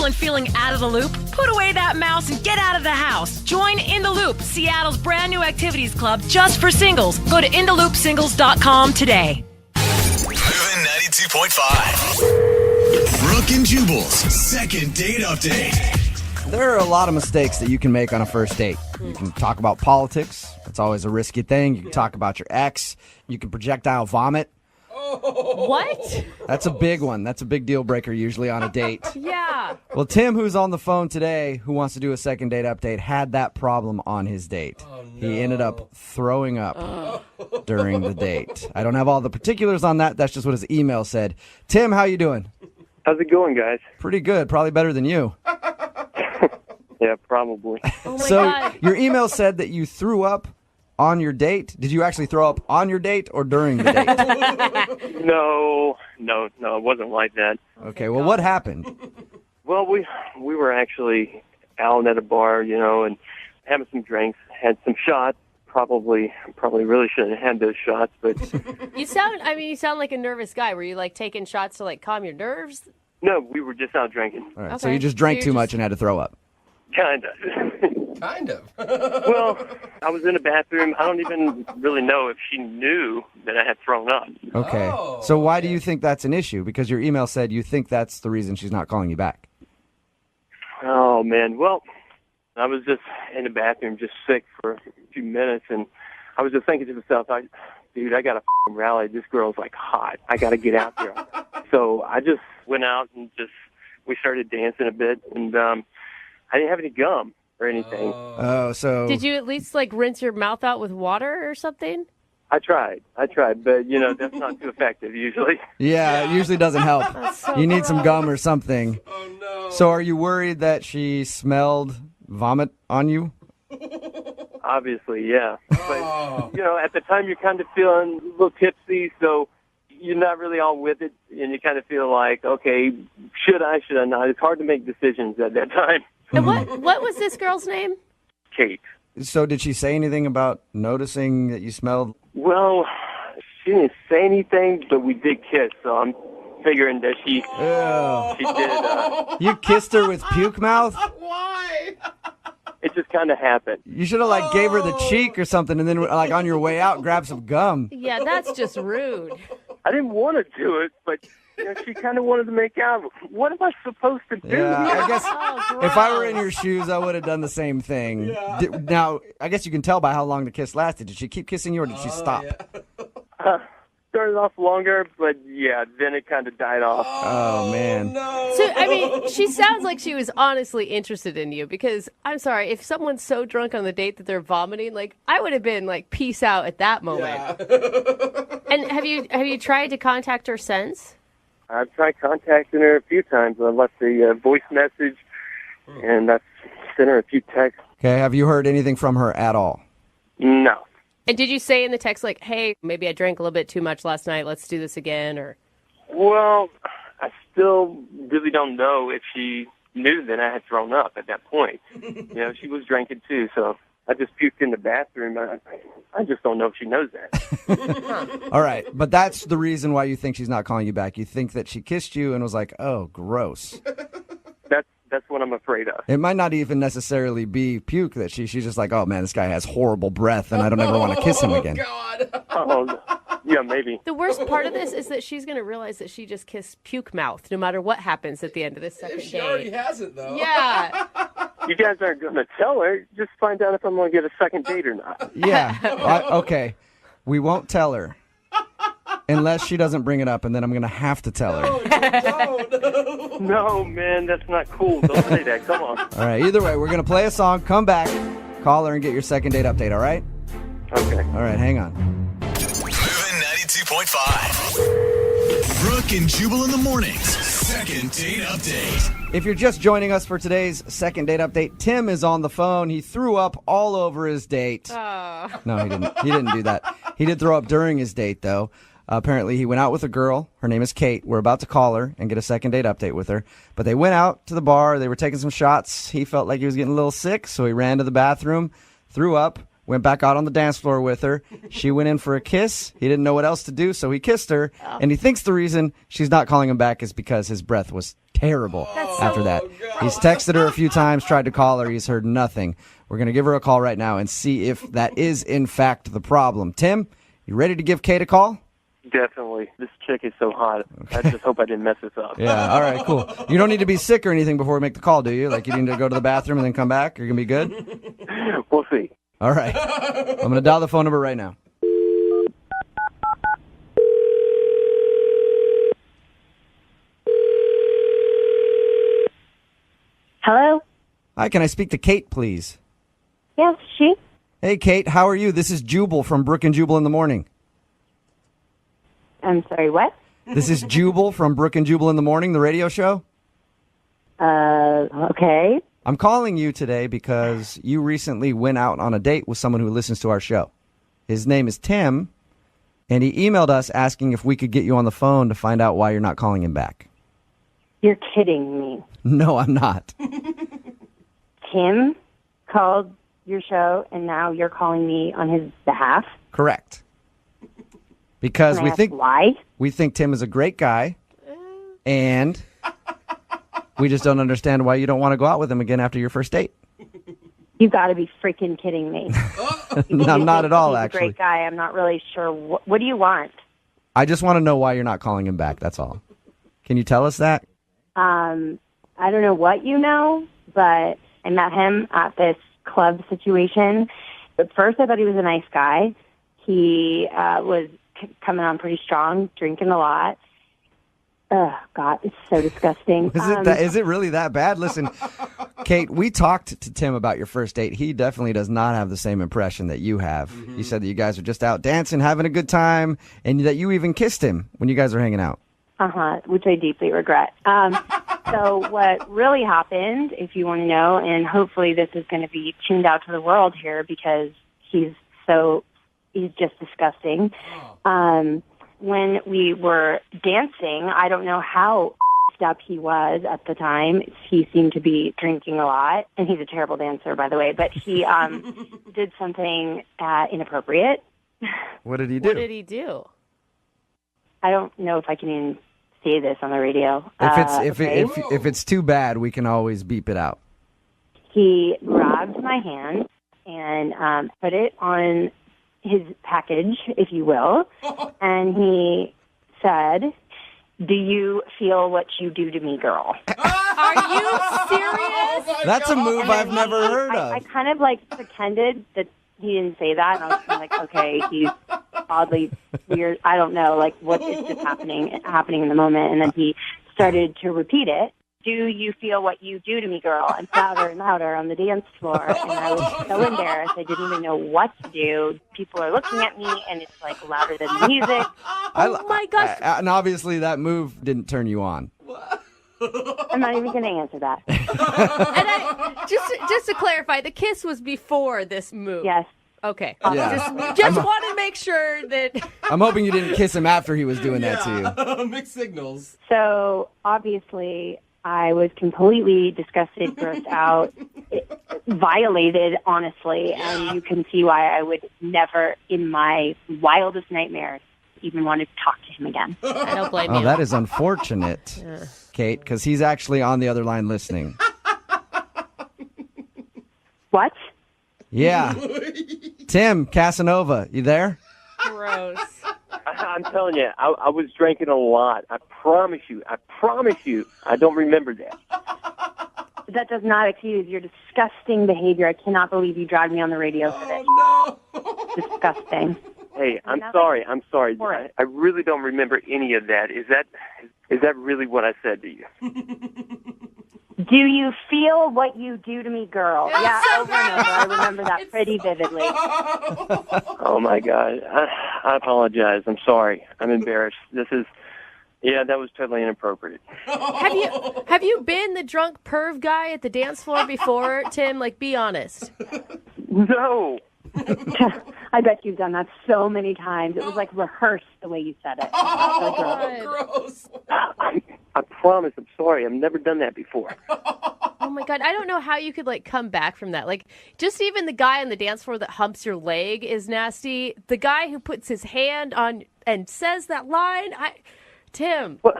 single and feeling out of the loop? Put away that mouse and get out of the house. Join In the Loop, Seattle's brand new activities club just for singles. Go to intheloopsingles.com today. Moving 92.5. Brooke and Jubal's second date update. There are a lot of mistakes that you can make on a first date. You can talk about politics. It's always a risky thing. You can talk about your ex. You can projectile vomit. What? That's a big one. That's a big deal breaker usually on a date. Yeah. Well, Tim, who's on the phone today, who wants to do a second date update, had that problem on his date. Oh, no. He ended up throwing up during the date. I don't have all the particulars on that. That's just what his email said. Tim, how you doing? How's it going, guys? Pretty good. Probably better than you. Yeah, probably. Oh my So God. your email said that you threw up on your date. Did you actually throw up on your date or during the date? No, it wasn't like that. Okay, well, what happened? Well, we were actually out at a bar, and having some drinks, had some shots. Probably really shouldn't have had those shots, but You sound like a nervous guy. Were you like taking shots to like calm your nerves? no, we were just out drinking. All right, so Okay. you just drank So too you're much and had to throw up. Kind of. Kind of. Well, I was in the bathroom. I don't even really know if she knew that I had thrown up. Okay. Oh, So why do you think that's an issue? Because your email said you think that's the reason she's not calling you back. Oh, man. Well, I was just in the bathroom, just sick for a few minutes, and I was just thinking to myself, dude, I got to f***ing rally. This girl's, like, hot. I got to get out there. So I just went out and we started dancing a bit, and I didn't have any gum or anything. Oh, so Did you at least like rinse your mouth out with water or something? I tried, but, that's not too effective usually. yeah, it usually doesn't help. So You need some gross. gum or something. Oh, no. So are you worried that she smelled vomit on you? Obviously, yeah. But, at the time you're kind of feeling a little tipsy, so you're not really all with it, and you kind of feel like, okay, should I not? It's hard to make decisions at that time. And what was this girl's name? Kate. So did she say anything about noticing that you smelled? Well, she didn't say anything, but we did kiss, so I'm figuring that she did. You kissed her with puke mouth? Why? It just kind of happened. You should have gave her the cheek or something, and then on your way out, grab some gum. Yeah, that's just rude. I didn't want to do it, but she kind of wanted to make out. What am I supposed to do? Yeah, I guess Oh, if I were in your shoes, I would have done the same thing. Now, I guess you can tell by how long the kiss lasted. Did she keep kissing you, or did she stop? Yeah. Started off longer, but yeah, then it kind of died off. Oh, man. No. So, she sounds like she was honestly interested in you because, I'm sorry, if someone's so drunk on the date that they're vomiting, I would have been peace out at that moment. Yeah. And have you tried to contact her since? I've tried contacting her a few times. I left a voice message, and I've sent her a few texts. Okay, have you heard anything from her at all? No. And did you say in the text, hey, maybe I drank a little bit too much last night, let's do this again, or? Well, I still really don't know if she knew that I had thrown up at that point. She was drinking too, so I just puked in the bathroom. I just don't know if she knows that. All right, but that's the reason why you think she's not calling you back. You think that she kissed you and was like, oh, gross. That's what I'm afraid of. It might not even necessarily be puke that she's just like, oh, man, this guy has horrible breath, and I don't ever want to kiss him again. God. Oh, yeah, maybe. The worst part of this is that she's going to realize that she just kissed puke mouth no matter what happens at the end of this second If she date. already hasn't, though. Yeah. You guys aren't going to tell her. Just find out if I'm going to get a second date or not. Yeah, okay. We won't tell her. Unless she doesn't bring it up, and then I'm going to have to tell her. No. No, man, that's not cool. Don't say that. Come on. All right, either way, we're going to play a song, come back, call her, and get your second date update, all right? Okay. All right, hang on. Moving 92.5. Brooke and Jubal in the mornings. Second date update. If you're just joining us for today's second date update, Tim is on the phone. He threw up all over his date. Oh. No, he didn't. He didn't do that. He did throw up during his date, though. Apparently, he went out with a girl. Her name is Kate. We're about to call her and get a second date update with her. But they went out to the bar. They were taking some shots. He felt like he was getting a little sick, so he ran to the bathroom, threw up, went back out on the dance floor with her. She went in for a kiss. He didn't know what else to do, so he kissed her. And he thinks the reason she's not calling him back is because his breath was terrible after that. He's texted her a few times, tried to call her. He's heard nothing. We're going to give her a call right now and see if that is, in fact, the problem. Tim, you ready to give Kate a call? Definitely. This chick is so hot. I just hope I didn't mess this up. Yeah, all right, cool. You don't need to be sick or anything before we make the call, do you? Like you need to go to the bathroom and then come back? You're going to be good? We'll see. All right. I'm going to dial the phone number right now. Hello? Hi, can I speak to Kate, please? Yes, she? Hey, Kate, how are you? This is Jubal from Brooke and Jubal in the morning. I'm sorry, what? This is Jubal from Brooke and Jubal in the morning, the radio show. Okay. I'm calling you today because you recently went out on a date with someone who listens to our show. His name is Tim, and he emailed us asking if we could get you on the phone to find out why you're not calling him back. You're kidding me. No, I'm not. Tim called your show, and now you're calling me on his behalf? Correct. Because Can I ask why? we think Tim is a great guy, and we just don't understand why you don't want to go out with him again after your first date. You've got to be freaking kidding me. No, not at all, He's actually. a great guy. I'm not really sure. What do you want? I just want to know why you're not calling him back, that's all. Can you tell us that? I don't know what you know, but I met him at this club situation. At first, I thought he was a nice guy. He was coming on pretty strong, drinking a lot. Oh, God, it's so disgusting. Is it really that bad? Listen, Kate, we talked to Tim about your first date. He definitely does not have the same impression that you have. Mm-hmm. He said that you guys are just out dancing, having a good time, and that you even kissed him when you guys were hanging out. Which I deeply regret. So what really happened, if you want to know, and hopefully this is going to be tuned out to the world here because he's just disgusting. When we were dancing, I don't know how up he was at the time. He seemed to be drinking a lot, and he's a terrible dancer, by the way, but he did something inappropriate. What did he do? What did he do? I don't know if I can even say this on the radio. If it's too bad, we can always beep it out. He grabbed my hand and put it on his package, if you will, and he said, "Do you feel what you do to me, girl?" Are you serious? That's a move I've never heard of. I kind of pretended that he didn't say that, and I was kind of like, okay, he's oddly weird. I don't know, what is just happening in the moment. And then he started to repeat it. "Do you feel what you do to me, girl?" And louder on the dance floor. And I was so embarrassed. I didn't even know what to do. People are looking at me, and it's louder than the music. Oh my gosh. And obviously that move didn't turn you on. I'm not even going to answer that. And just to clarify, the kiss was before this move. Yes. Okay. Yeah. Just want to make sure that. I'm hoping you didn't kiss him after he was doing that to you. Mixed signals. So obviously, I was completely disgusted, grossed out, violated, honestly, and you can see why I would never, in my wildest nightmares, even want to talk to him again. I don't blame Oh, you. that is unfortunate, Kate, because he's actually on the other line listening. What? Yeah. Tim, Casanova, you there? Gross. I'm telling you, I was drinking a lot. I promise you. I don't remember that. That does not excuse your disgusting behavior. I cannot believe you dragged me on the radio for this. Oh, no. Disgusting. Hey, I'm sorry. I really don't remember any of that. Is that really what I said to you? Do you feel what you do to me, girl? Yeah, over and over. I remember that pretty vividly. Oh, my God. I apologize. I'm sorry. I'm embarrassed. That was totally inappropriate. Have you been the drunk perv guy at the dance floor before, Tim? Be honest. No. I bet you've done that so many times. It was rehearsed the way you said it. So Gross. I promise. I'm sorry. I've never done that before. Oh my God, I don't know how you could like come back from that. Like, just even the guy on the dance floor that humps your leg is nasty. The guy who puts his hand on and says that line, Tim. Well,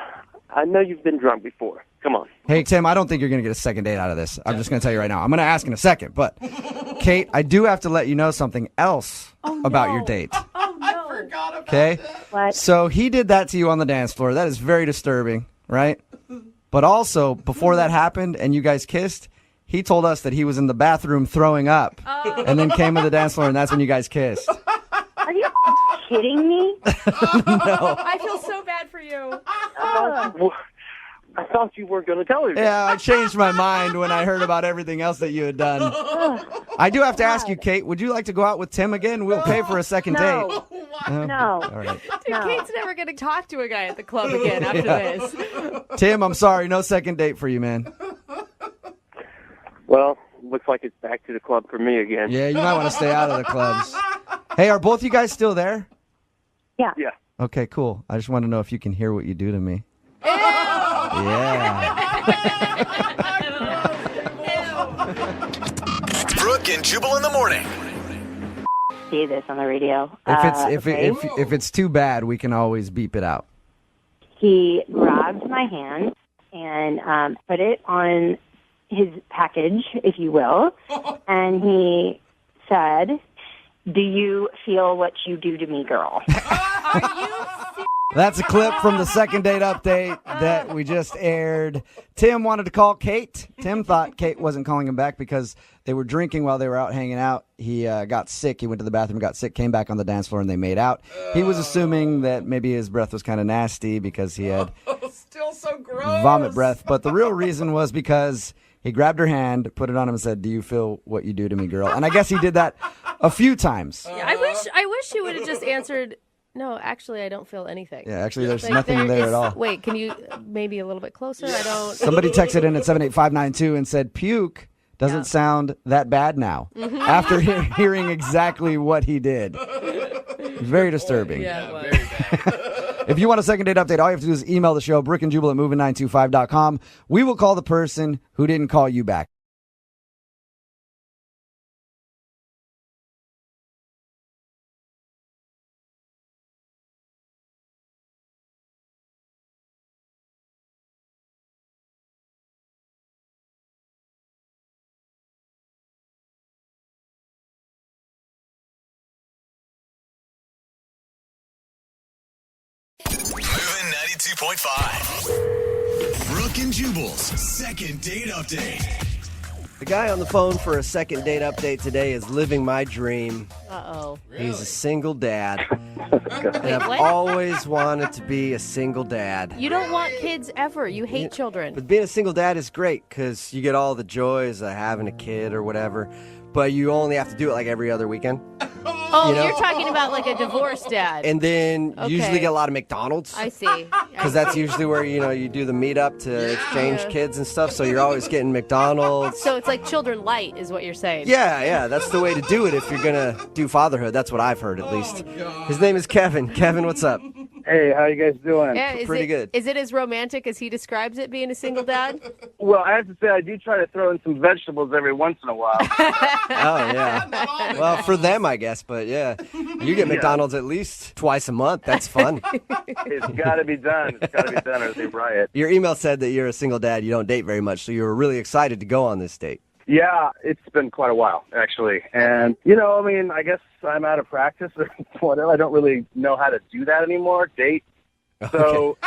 I know you've been drunk before. Come on. Hey, Tim, I don't think you're going to get a second date out of this. I'm just going to tell you right now. I'm going to ask in a second. But, Kate, I do have to let you know something else about your date. Oh, no. I forgot about Okay? that. What? So he did that to you on the dance floor. That is very disturbing, right? But also, before that happened and you guys kissed, he told us that he was in the bathroom throwing up and then came to the dance floor, and that's when you guys kissed. Are you kidding me? I feel so bad for you. Well, I thought you weren't going to tell me. Yeah, I changed my mind when I heard about everything else that you had done. I do have to ask you, Kate, would you like to go out with Tim again? We'll pay for a second No. date. No. All right. Dude, No. Kate's never going to talk to a guy at the club again after this. Tim, I'm sorry. No second date for you, man. Well, looks like it's back to the club for me again. Yeah, you might want to stay out of the clubs. Hey, are both you guys still there? Yeah. Yeah. Okay, cool. I just want to know if you can hear what you do to me. Yeah. Brooke and Jubal in the morning. See this on the radio. If it's too bad, we can always beep it out. He grabbed my hand and put it on his package, if you will, and he said, "Do you feel what you do to me, girl?" That's a clip from the second date update that we just aired. Tim wanted to call Kate. Tim thought Kate wasn't calling him back because they were drinking while they were out hanging out. He got sick. He went to the bathroom, got sick, came back on the dance floor, and they made out. He was assuming that maybe his breath was kind of nasty because he had Still so gross. vomit breath. But the real reason was because he grabbed her hand, put it on him, and said, "Do you feel what you do to me, girl?" And I guess he did that a few times. I wish he would have just answered, "No, actually, I don't feel anything." Yeah, actually, there's Like, nothing there at all. Wait, can you maybe a little bit closer? I don't. Somebody texted in at 78592 and said, "Puke doesn't sound that bad now." After hearing exactly what he did. Very disturbing. Yeah, it was. Very bad. If you want a second date update, all you have to do is email the show, Brooke and Jubal at moving925.com. We will call the person who didn't call you back. Moving 92.5. Brooke and Jubal's second date update. The guy on the phone for a second date update today is living my dream. Uh-oh. He's a single dad. Wait, And I've what? always wanted to be a single dad. You don't want kids ever. You hate children. But being a single dad is great because you get all the joys of having a kid or whatever, but you only have to do it like every other weekend. Oh, you know- you're talking about like a divorced dad. And then you usually Okay. get a lot of McDonald's. I see. Because that's usually where, you do the meetup to exchange kids and stuff. So you're always getting McDonald's. So it's like children light is what you're saying. Yeah, that's the way to do it if you're going to do fatherhood. That's what I've heard, at least. His name is Kevin. Kevin, what's up? Hey, how you guys doing? Yeah, is Pretty good. Is it as romantic as he describes it, being a single dad? Well, I have to say I do try to throw in some vegetables every once in a while. Oh, yeah. Well, for them, I guess. But, yeah, you get McDonald's at least twice a month. That's fun. It's got to be done. It's got to be done or they riot. Your email said that you're a single dad. You don't date very much. So you were really excited to go on this date. Yeah, it's been quite a while, actually. And, I guess I'm out of practice or whatever. I don't really know how to do that anymore, date. So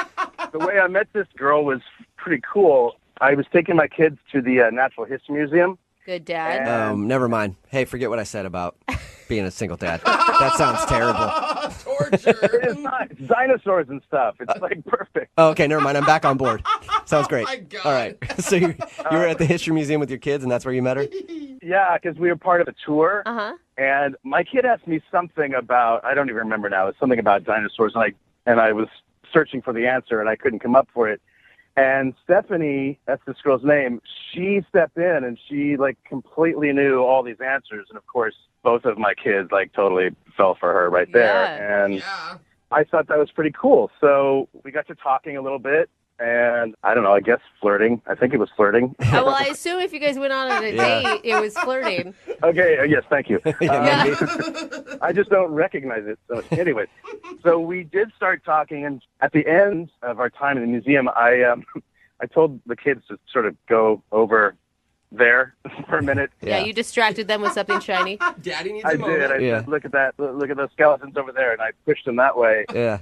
the way I met this girl was pretty cool. I was taking my kids to the Natural History Museum. Good dad. Never mind. Hey, forget what I said about being a single dad. That sounds terrible. Torture. It's not. It's dinosaurs and stuff. It's like perfect. Oh, okay, never mind. I'm back on board. Sounds great. my God. All right. So you were at the History Museum with your kids, and that's where you met her? Yeah, because we were part of a tour. Uh-huh. And my kid asked me something about, I don't even remember now, it's something about dinosaurs. And I was searching for the answer, and I couldn't come up for it. And Stephanie, that's this girl's name, she stepped in, and she, completely knew all these answers. And, of course, both of my kids, totally fell for her right there. Yeah. And Yeah. I thought that was pretty cool. So we got to talking a little bit, and I don't know, I guess flirting. I think it was flirting. Well, I assume if you guys went on a date, it was flirting. Okay, yes, thank you. Yeah. I just don't recognize it. So anyway, so we did start talking, and at the end of our time in the museum, I told the kids to sort of go over there for a minute. Yeah, you distracted them with something shiny. Daddy needs I a moment. did. I said, look at that. Look at those skeletons over there, and I pushed them that way. Yeah.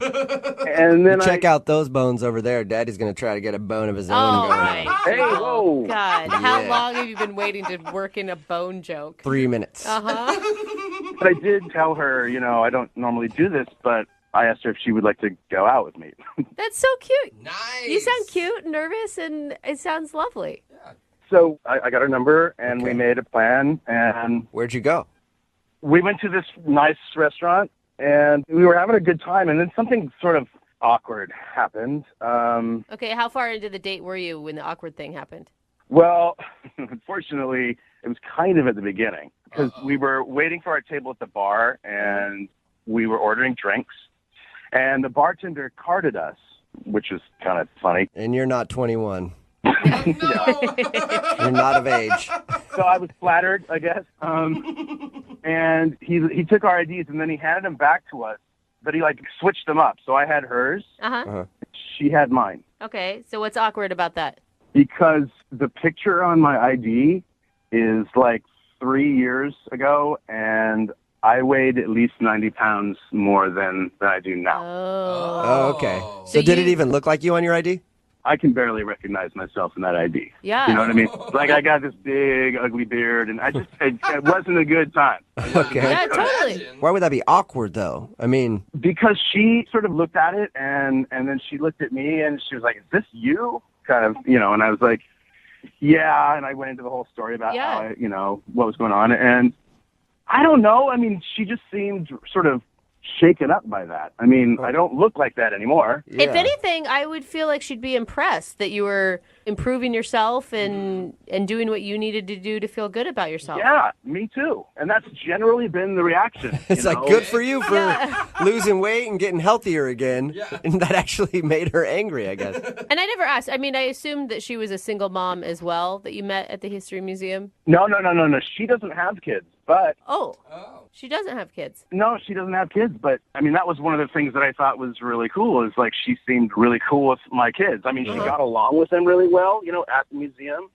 And then Check out those bones over there. Daddy's going to try to get a bone of his own Oh, going my on. Hey, whoa. God. How Yeah. long have you been waiting to work in a bone joke? 3 minutes. Uh-huh. But I did tell her, I don't normally do this, but I asked her if she would like to go out with me. That's so cute. Nice. You sound cute, nervous, and it sounds lovely. So I got her number, and we made a plan, and Where'd you go? we went to this nice restaurant, and we were having a good time, and then something sort of awkward happened. Okay, how far into the date were you when the awkward thing happened? Well, unfortunately, it was kind of at the beginning, because we were waiting for our table at the bar, and we were ordering drinks, and the bartender carded us, which was kind of funny. And you're not 21. Yeah. You're not of age. So I was flattered, I guess. And he took our IDs, and then he handed them back to us, but he switched them up. So I had hers, Uh-huh. she had mine. Okay, so what's awkward about that? Because the picture on my ID is 3 years ago, and I weighed at least 90 pounds more than I do now. Oh, okay. So So did you- it even look like you on your ID? I can barely recognize myself in that ID. Yeah. You know what I mean? I got this big, ugly beard, and it wasn't a good time. Okay. Yeah, totally. Why would that be awkward, though? I mean, Because she sort of looked at it, and then she looked at me, and she was like, "Is this you?" Kind of, and I was like, "Yeah," and I went into the whole story about how what was going on, and I don't know. I mean, she just seemed sort of shaken up by that. I mean, I don't look like that anymore. yeah. If anything, I would feel like she'd be impressed that you were improving yourself and doing what you needed to do to feel good about yourself. Yeah, me too. And that's generally been the reaction. It's good for you for losing weight and getting healthier again. Yeah. And that actually made her angry, I guess. And I never asked. I mean, I assumed that she was a single mom as well that you met at the History Museum. No. She doesn't have kids, but Oh. She doesn't have kids. no, she doesn't have kids. But I mean, that was one of the things that I thought was really cool. Is she seemed really cool with my kids. I mean, she got along with them really well, at the museum.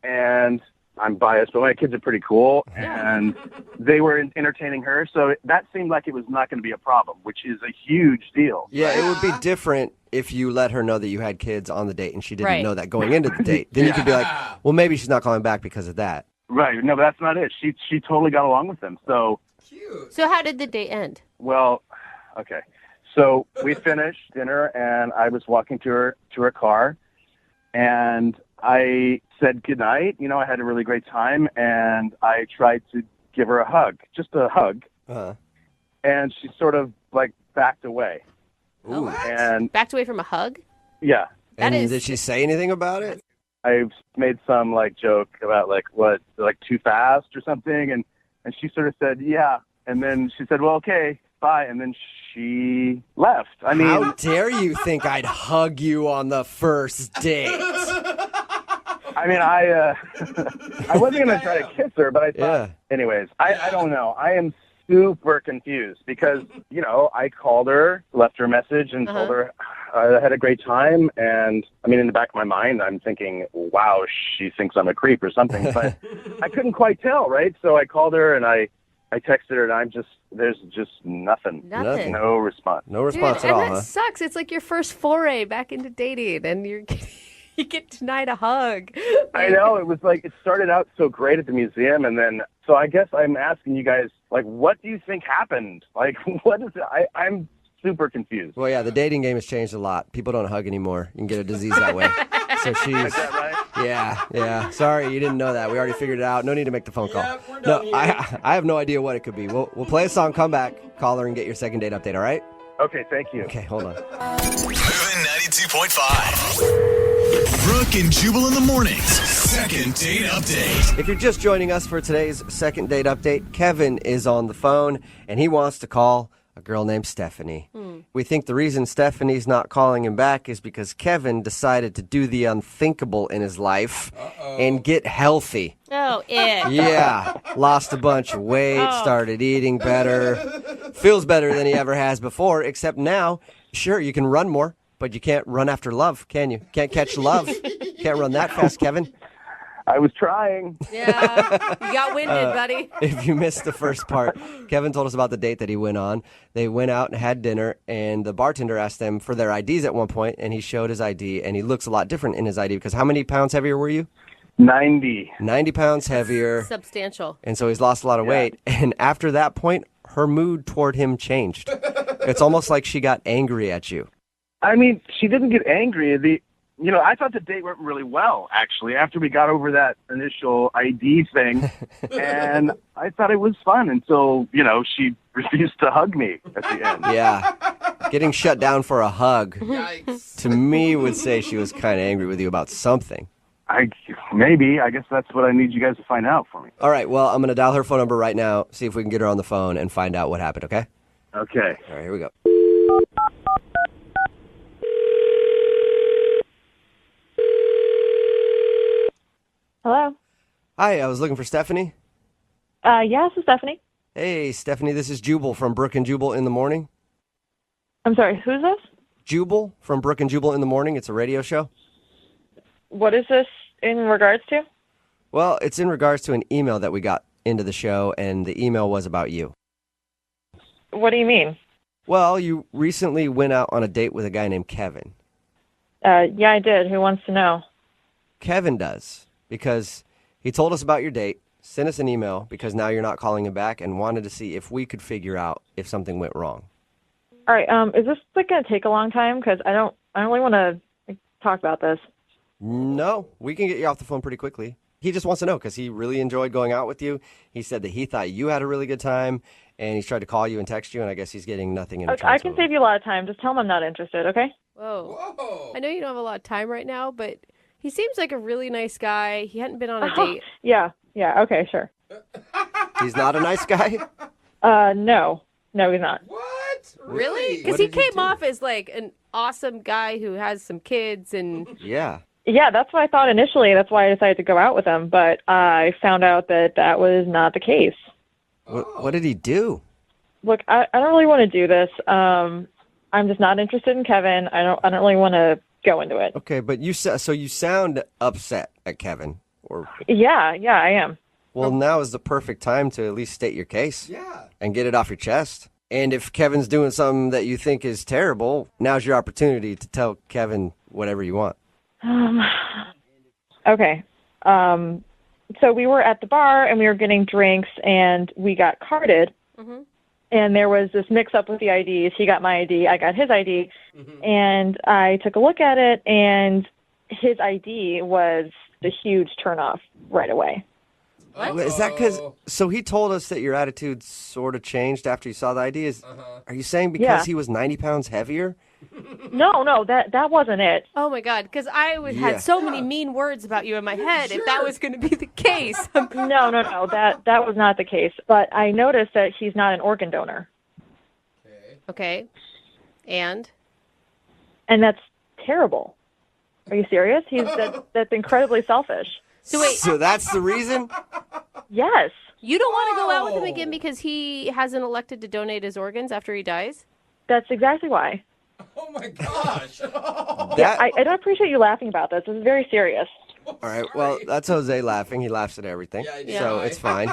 And I'm biased, but my kids are pretty cool, and they were entertaining her. So that seemed like it was not going to be a problem, which is a huge deal. Yeah, it would be different if you let her know that you had kids on the date and she didn't Right. know that going into the date. Then you could be like, well, maybe she's not calling back because of that. Right. No, but that's not it. She totally got along with them. So, Cute. So how did the date end? well, okay. So we finished dinner, and I was walking to her car, and I said goodnight. I had a really great time, and I tried to give her a hug, just a hug, Uh-huh. and she sort of backed away. Ooh. And Backed away from a hug? yeah, That And is- did she say anything about it? I made some joke about what too fast or something, and she sort of said yeah, and then she said, well, okay, bye, and then she left. I mean, How dare you think I'd hug you on the first date? I mean, I wasn't gonna try to kiss her, but I thought, Yeah. anyways, I don't know. I am super confused because I called her, left her a message, and told her I had a great time. And I mean, in the back of my mind, I'm thinking, wow, she thinks I'm a creep or something. But I couldn't quite tell, right? So I called her and I texted her, and there's just nothing. Nothing. No response. No Dude, response at and all, that huh? sucks. It's like your first foray back into dating, and you get denied a hug. I know. It was it started out so great at the museum, and then, so I guess I'm asking you guys, what do you think happened? What is it? I'm super confused. Well, yeah, the dating game has changed a lot. People don't hug anymore. You can get a disease that way. So she's... Is that right? Yeah. Sorry, you didn't know that. We already figured it out. No need to make the phone call. Yep, we're done No, here. I have no idea what it could be. We'll play a song, come back, call her, and get your second date update, all right? Okay, thank you. Okay, hold on. Moving 92.5. Brooke and Jubal in the mornings. Second date update. If you're just joining us for today's second date update, Kevin is on the phone, and he wants to call a girl named Stephanie. We think the reason Stephanie's not calling him back is because Kevin decided to do the unthinkable in his life and get healthy. Oh, yeah. Yeah, lost a bunch of weight, started eating better, feels better than he ever has before, except now, sure, you can run more, but you can't run after love, can you? Can't catch love. Can't run that fast, Kevin. I was trying. Yeah, you got winded, buddy. If you missed the first part, Kevin told us about the date that he went on. They went out and had dinner, and the bartender asked them for their IDs at one point, and he showed his ID, and he looks a lot different in his ID because how many pounds heavier were you? 90. 90 pounds heavier. Substantial. And so he's lost a lot of weight. And after that point, her mood toward him changed. It's almost like she got angry at you. I mean, she didn't get angry. I thought the date went really well, actually, after we got over that initial ID thing. And I thought it was fun until, she refused to hug me at the end. Yeah. Getting shut down for a hug, Yikes. to me, would say she was kind of angry with you about something. Maybe. I guess that's what I need you guys to find out for me. All right, well, I'm going to dial her phone number right now, see if we can get her on the phone and find out what happened, okay? Okay. All right, here we go. Hello. Hi, I was looking for Stephanie. Yeah, this is Stephanie. Hey, Stephanie, this is Jubal from Brooke and Jubal in the Morning. I'm sorry, who's this? Jubal from Brooke and Jubal in the Morning. It's a radio show. What is this in regards to? Well, it's in regards to an email that we got into the show, and the email was about you. What do you mean? Well, you recently went out on a date with a guy named Kevin. Yeah, I did. Who wants to know? Kevin does, because he told us about your date, sent us an email because now you're not calling him back, and wanted to see if we could figure out if something went wrong. All right. Is this going to take a long time? Because I don't really want to talk about this. No, we can get you off the phone pretty quickly. He just wants to know because he really enjoyed going out with you. He said that he thought you had a really good time, and he's tried to call you and text you, and I guess he's getting nothing in return. I can save you a lot of time. Just tell him I'm not interested, okay? Whoa. I know you don't have a lot of time right now, but he seems like a really nice guy. He hadn't been on a date. Yeah, okay, sure. He's not a nice guy? No, he's not. What? Really? Because he came off as like an awesome guy who has some kids and... Yeah. Yeah, that's what I thought initially. That's why I decided to go out with him. But I found out that was not the case. What did he do? Look, I don't really want to do this. I'm just not interested in Kevin. I don't really want to go into it. Okay, but you sound upset at Kevin, or Yeah, I am. well, now is the perfect time to at least state your case. Yeah. And get it off your chest. And if Kevin's doing something that you think is terrible, now's your opportunity to tell Kevin whatever you want. Okay. So we were at the bar and we were getting drinks and we got carded. Mm-hmm. And there was this mix-up with the IDs. He got my ID, I got his ID. Mm-hmm. And I took a look at it, and his ID was a huge turnoff right away. What? Is that because... So he told us that your attitude sort of changed after you saw the ID. Are you saying because he was 90 pounds heavier? No, that wasn't it. Oh, my God, because I had so many mean words about you in my head if that was going to be the case. No, that was not the case. But I noticed that he's not an organ donor. Okay. And that's terrible. Are you serious? That's incredibly selfish. So that's the reason? Yes. You don't want to go out with him again because he hasn't elected to donate his organs after he dies? That's exactly why. Oh, my gosh. I don't appreciate you laughing about this. This is very serious. All right, well, that's Jose laughing. He laughs at everything, so it's fine.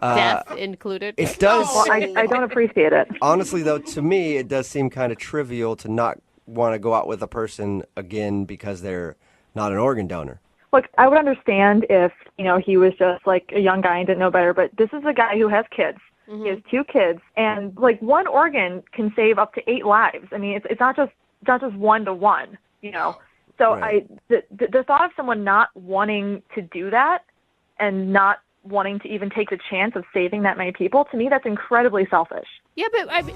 Death included? It does. Well, I don't appreciate it. Honestly, though, to me, it does seem kind of trivial to not want to go out with a person again because they're not an organ donor. Look, I would understand if, he was just like a young guy and didn't know better, but this is a guy who has kids. Mm-hmm. He has 2 kids, and like one organ can save up to 8 lives. I mean, it's not just 1-to-1, So Right. the thought of someone not wanting to do that and not wanting to even take the chance of saving that many people, to me, that's incredibly selfish. Yeah, but I'm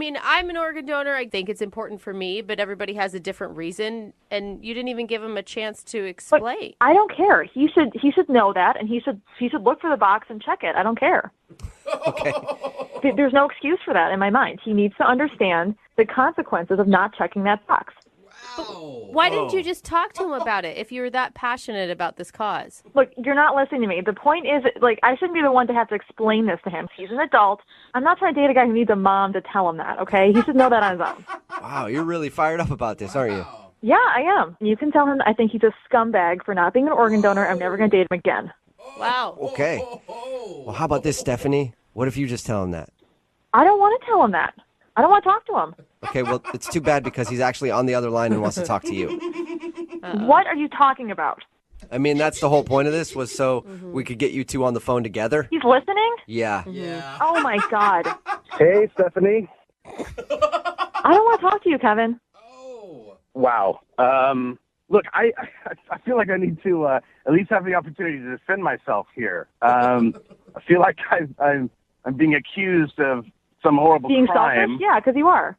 an organ donor. I think it's important for me, but everybody has a different reason, and you didn't even give him a chance to explain. But I don't care. He should know that, and he should look for the box and check it. I don't care. Okay. There's no excuse for that in my mind. He needs to understand the consequences of not checking that box. Why didn't you just talk to him about it if you were that passionate about this cause? Look, you're not listening to me. The point is, like, I shouldn't be the one to have to explain this to him. He's an adult. I'm not trying to date a guy who needs a mom to tell him that, okay? He should know that on his own. Wow, you're really fired up about this, aren't you? Yeah, I am. You can tell him I think he's a scumbag for not being an organ donor. I'm never going to date him again. Wow. Okay. Well, how about this, Stephanie? What if you just tell him that? I don't want to tell him that. I don't want to talk to him. Okay, well, it's too bad because he's actually on the other line and wants to talk to you. What are you talking about? I mean, that's the whole point of this was so we could get you two on the phone together. He's listening? Yeah. Oh, my God. Hey, Stephanie. I don't want to talk to you, Kevin. Wow. Look, I feel like I need to at least have the opportunity to defend myself here. I feel like I'm being accused of some horrible Being crime. selfish? Yeah, because you are.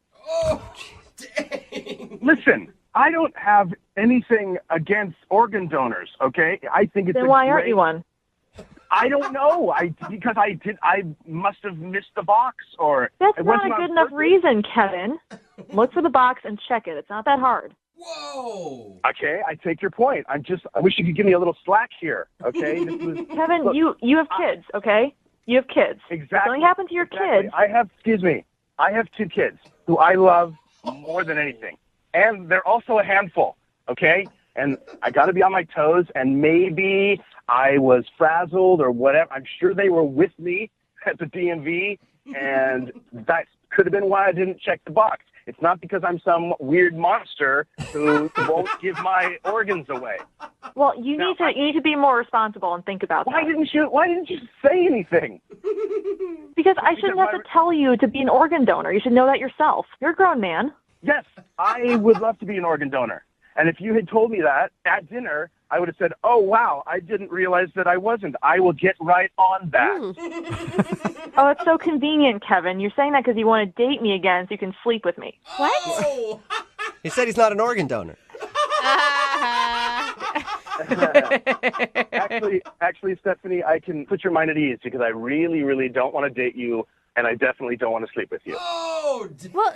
Listen, I don't have anything against organ donors, okay? I think it's Then why aren't you one? I don't know. Because I must have missed the box or That's it not wasn't a on good enough purpose. reason, Kevin. Look for the box and check it. It's not that hard. Whoa. Okay, I take your point. I wish you could give me a little slack here, okay? This was, Kevin, look, you have kids, okay? You have kids. Exactly. If something happened to your kids, I have 2 kids who I love more than anything. And they're also a handful, okay? And I got to be on my toes, and maybe I was frazzled or whatever. I'm sure they were with me at the DMV, and that could have been why I didn't check the box. It's not because I'm some weird monster who won't give my organs away. well, you need to be more responsible and think about Why that. didn't you say anything? Because I shouldn't have to tell you to be an organ donor. You should know that yourself. You're a grown man. Yes, I would love to be an organ donor. And if you had told me that at dinner, I would have said, oh, wow, I didn't realize that I wasn't. I will get right on that. Oh, it's so convenient, Kevin. You're saying that because you want to date me again so you can sleep with me. What? He said he's not an organ donor. Actually, Stephanie, I can put your mind at ease because I really, really don't want to date you, and I definitely don't want to sleep with you. Oh, Well,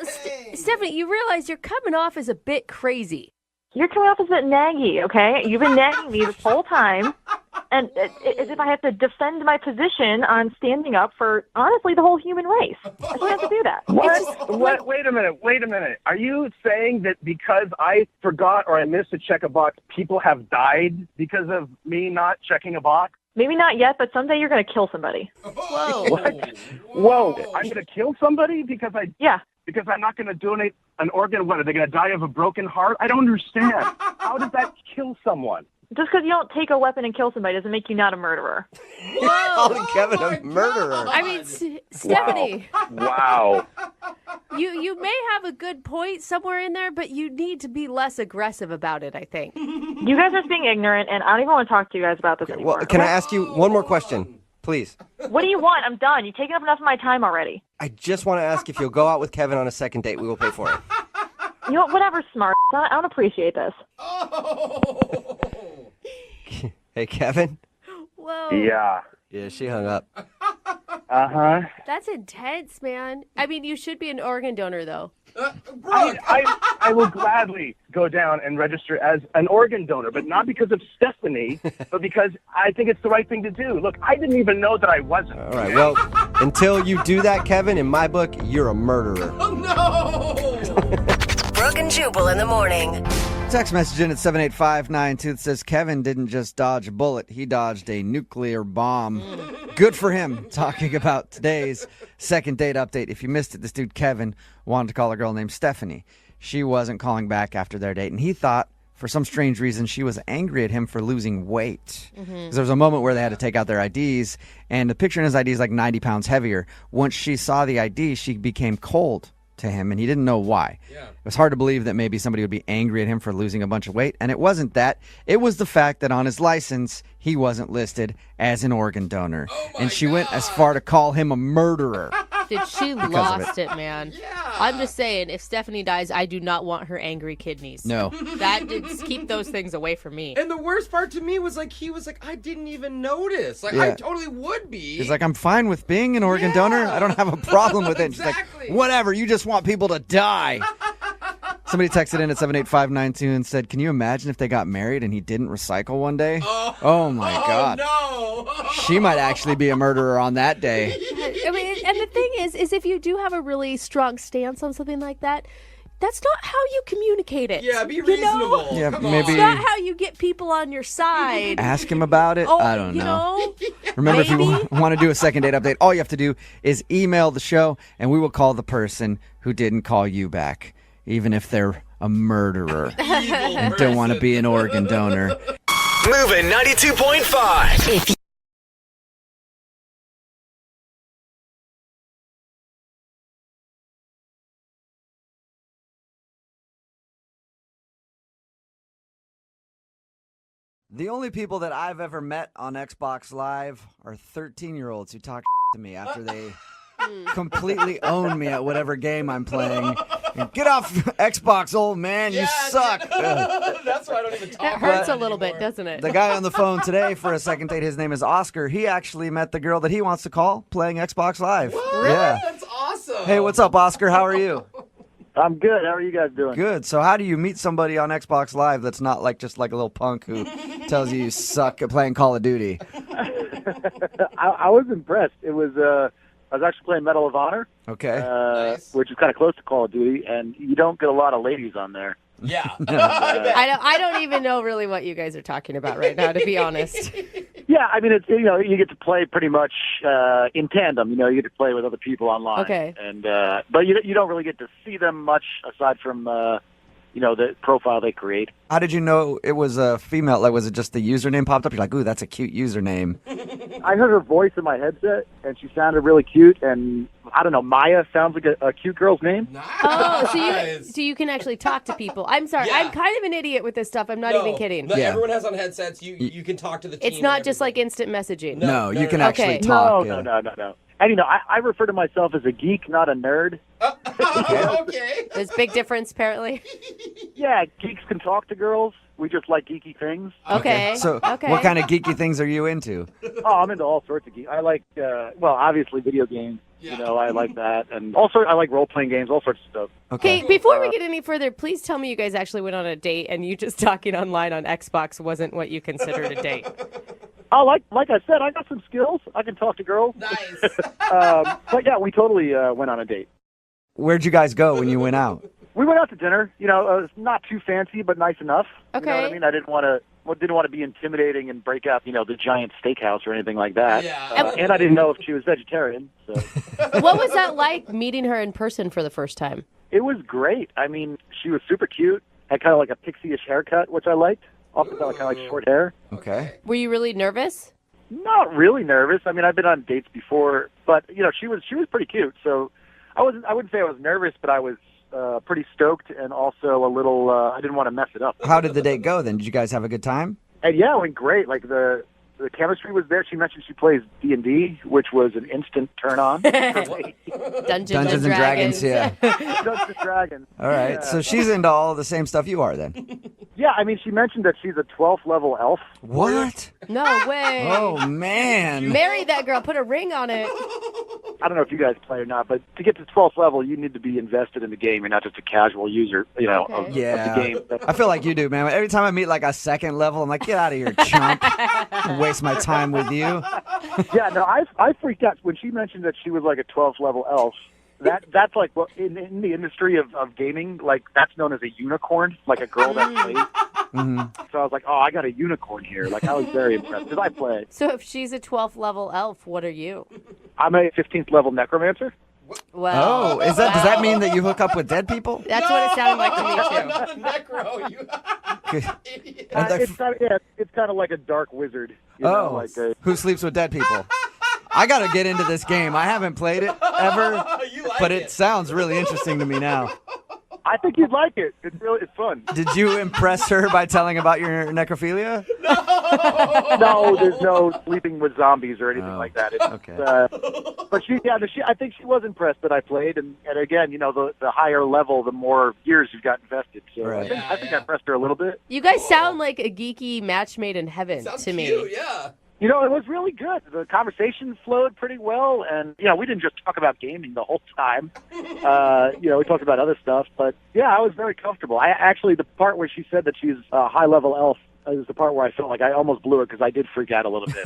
Stephanie, you realize you're coming off as a bit crazy. You're coming off as a bit naggy, okay? You've been nagging me this whole time. And as if I have to defend my position on standing up for, honestly, the whole human race. I don't have to do that. What? Wait a minute. Are you saying that because I forgot or I missed to check a box, people have died because of me not checking a box? Maybe not yet, but someday you're going to kill somebody. Whoa. What? Whoa, I'm going to kill somebody because Yeah. Because I'm not going to donate an organ. What, are they going to die of a broken heart? I don't understand. How does that kill someone? Just because you don't take a weapon and kill somebody doesn't make you not a murderer. Calling Kevin a murderer. I mean, Stephanie, Wow. you may have a good point somewhere in there, but you need to be less aggressive about it, I think. You guys are just being ignorant, and I don't even want to talk to you guys about this anymore. Well, can I ask you one more question, please? What do you want? I'm done. You've taken up enough of my time already. I just want to ask if you'll go out with Kevin on a second date. We will pay for it. You know what? Whatever, smart. I don't appreciate this. Hey, Kevin? Whoa. Yeah. Yeah, she hung up. Uh-huh. That's intense, man. I mean, you should be an organ donor, though. I will gladly go down and register as an organ donor, but not because of Stephanie, but because I think it's the right thing to do. Look, I didn't even know that I wasn't. All right, well, until you do that, Kevin, in my book, you're a murderer. Brooke and Jubal in the morning. Text message in at 78592 that says Kevin didn't just dodge a bullet, he dodged a nuclear bomb. Good for him. Talking about today's second date update. If you missed it, this dude Kevin wanted to call a girl named Stephanie. She wasn't calling back after their date, and he thought, for some strange reason, she was angry at him for losing weight. Because there was a moment where they had to take out their IDs, and the picture in his ID is like 90 pounds heavier. Once she saw the ID, she became cold to him, and he didn't know why. Yeah. It was hard to believe that maybe somebody would be angry at him for losing a bunch of weight, and it wasn't that. It was the fact that on his license, he wasn't listed as an organ donor. And she went as far to call him a murderer. Dude, she lost it, man. Yeah. I'm just saying, if Stephanie dies, I do not want her angry kidneys. No. Just keep those things away from me. And the worst part to me was like, he was like, I didn't even notice. Like, Yeah. I totally would be. He's like, I'm fine with being an organ donor. I don't have a problem with it. Exactly. She's like, whatever, you just want people to die. Somebody texted in at 78592 and said, can you imagine if they got married and he didn't recycle one day? Oh my God. No. She might actually be a murderer on that day. I mean, and the thing is if you do have a really strong stance on something like that, that's not how you communicate it. Yeah, be you reasonable. know? Yeah, Come maybe- It's not how you get people on your side. Ask him about it. Oh, I don't you know. Remember, if maybe. you want to do a second date update, all you have to do is email the show, and we will call the person who didn't call you back, even if they're a murderer and don't want to be an organ donor. Moving 92.5. The only people that I've ever met on Xbox Live are 13-year-olds who talk to me after they completely own me at whatever game I'm playing. And get off Xbox, old man. You suck. That's why I don't even talk. That hurts a little bit, doesn't it? The guy on the phone today for a second date, his name is Oscar. He actually met the girl that he wants to call playing Xbox Live. What? Yeah. That's awesome. Hey, what's up, Oscar? How are you? I'm good. How are you guys doing? Good. So how do you meet somebody on Xbox Live that's not like just like a little punk who tells you suck at playing Call of Duty? I was impressed. It was I was actually playing Medal of Honor, Okay. Nice. which is kind of close to Call of Duty, and you don't get a lot of ladies on there. Yeah. I don't even know really what you guys are talking about right now, to be honest. Yeah, I mean, it's you get to play pretty much in tandem. You get to play with other people online. Okay. And but you don't really get to see them much aside from the profile they create. How did you know it was a female? Like, was it just the username popped up? You're like, ooh, that's a cute username. I heard her voice in my headset, and she sounded really cute. And I don't know, Maya sounds like a cute girl's name. Nice. Oh, so you can actually talk to people. I'm sorry, Yeah. I'm kind of an idiot with this stuff. I'm not even kidding. No, Yeah. Everyone has on headsets. You can talk to the team. It's not and just like everything. instant messaging. No, you can no. actually Okay. talk. No, yeah. no. And I refer to myself as a geek, not a nerd. Okay. There's a big difference, apparently. Yeah, geeks can talk to girls. We just like geeky things. Okay. So okay. what kind of geeky things are you into? Oh, I'm into all sorts of geek. I like, obviously video games. Yeah. I like that, and also I like role-playing games, all sorts of stuff. Okay, before we get any further, please tell me you guys actually went on a date and you just talking online on Xbox wasn't what you considered a date. Oh, like I said, I got some skills. I can talk to girls. Nice. But yeah, we totally went on a date. Where'd you guys go when you went out? We went out to dinner. It's not too fancy, but nice enough. You know what Okay. I mean? I didn't want to be intimidating and break out, the giant steakhouse or anything like that. Yeah. And I didn't know if she was vegetarian. So What was that like meeting her in person for the first time? it was great. I mean, she was super cute. Had kind of like a pixie-ish haircut, which I liked. Also kind of like short hair. Okay. Were you really nervous? Not really nervous. I mean, I've been on dates before, but she was pretty cute. So I wouldn't say I was nervous, but I was pretty stoked and also a little. I didn't want to mess it up. How did the date go then? Did you guys have a good time? And yeah, it went great. Like the chemistry was there. She mentioned she plays D&D, which was an instant turn on. Dungeons and Dragons, yeah. Dungeons and Dragons. All right. Yeah. So she's into all the same stuff you are then. Yeah, I mean, she mentioned that she's a 12th level elf. What? No way. Oh, man. Marry that girl. Put a ring on it. I don't know if you guys play or not, but to get to 12th level, you need to be invested in the game. You're not just a casual user, of the game. I feel like you do, man. Every time I meet like a second level, I'm like, get out of here, chump. I'll waste my time with you. Yeah, no, I freaked out when she mentioned that she was like a 12th level elf. That's like what in the industry of gaming, like that's known as a unicorn, like a girl that plays. Mm-hmm. So I was like, oh, I got a unicorn here. Like I was very impressed because I play. So if she's a 12th level elf, what are you? I'm a 15th level necromancer. Well, Oh, does that mean that you hook up with dead people? That's what it sounded like to me too. Not a necro. You idiot. It's kind of like a dark wizard. Who sleeps with dead people? I got to get into this game. I haven't played it ever, You like but it sounds really interesting to me now. I think you'd like it. It's fun. Did you impress her by telling about your necrophilia? No, there's no sleeping with zombies or anything like that. It's, Okay. But I think she was impressed that I played, and again, the higher level, the more years you've got invested. So Right. I think I impressed her a little bit. You guys sound like a geeky match made in heaven to me. Cute, yeah. It was really good. The conversation flowed pretty well, and we didn't just talk about gaming the whole time. We talked about other stuff, but yeah, I was very comfortable. The part where she said that she's a high-level elf is the part where I felt like I almost blew it because I did freak out a little bit.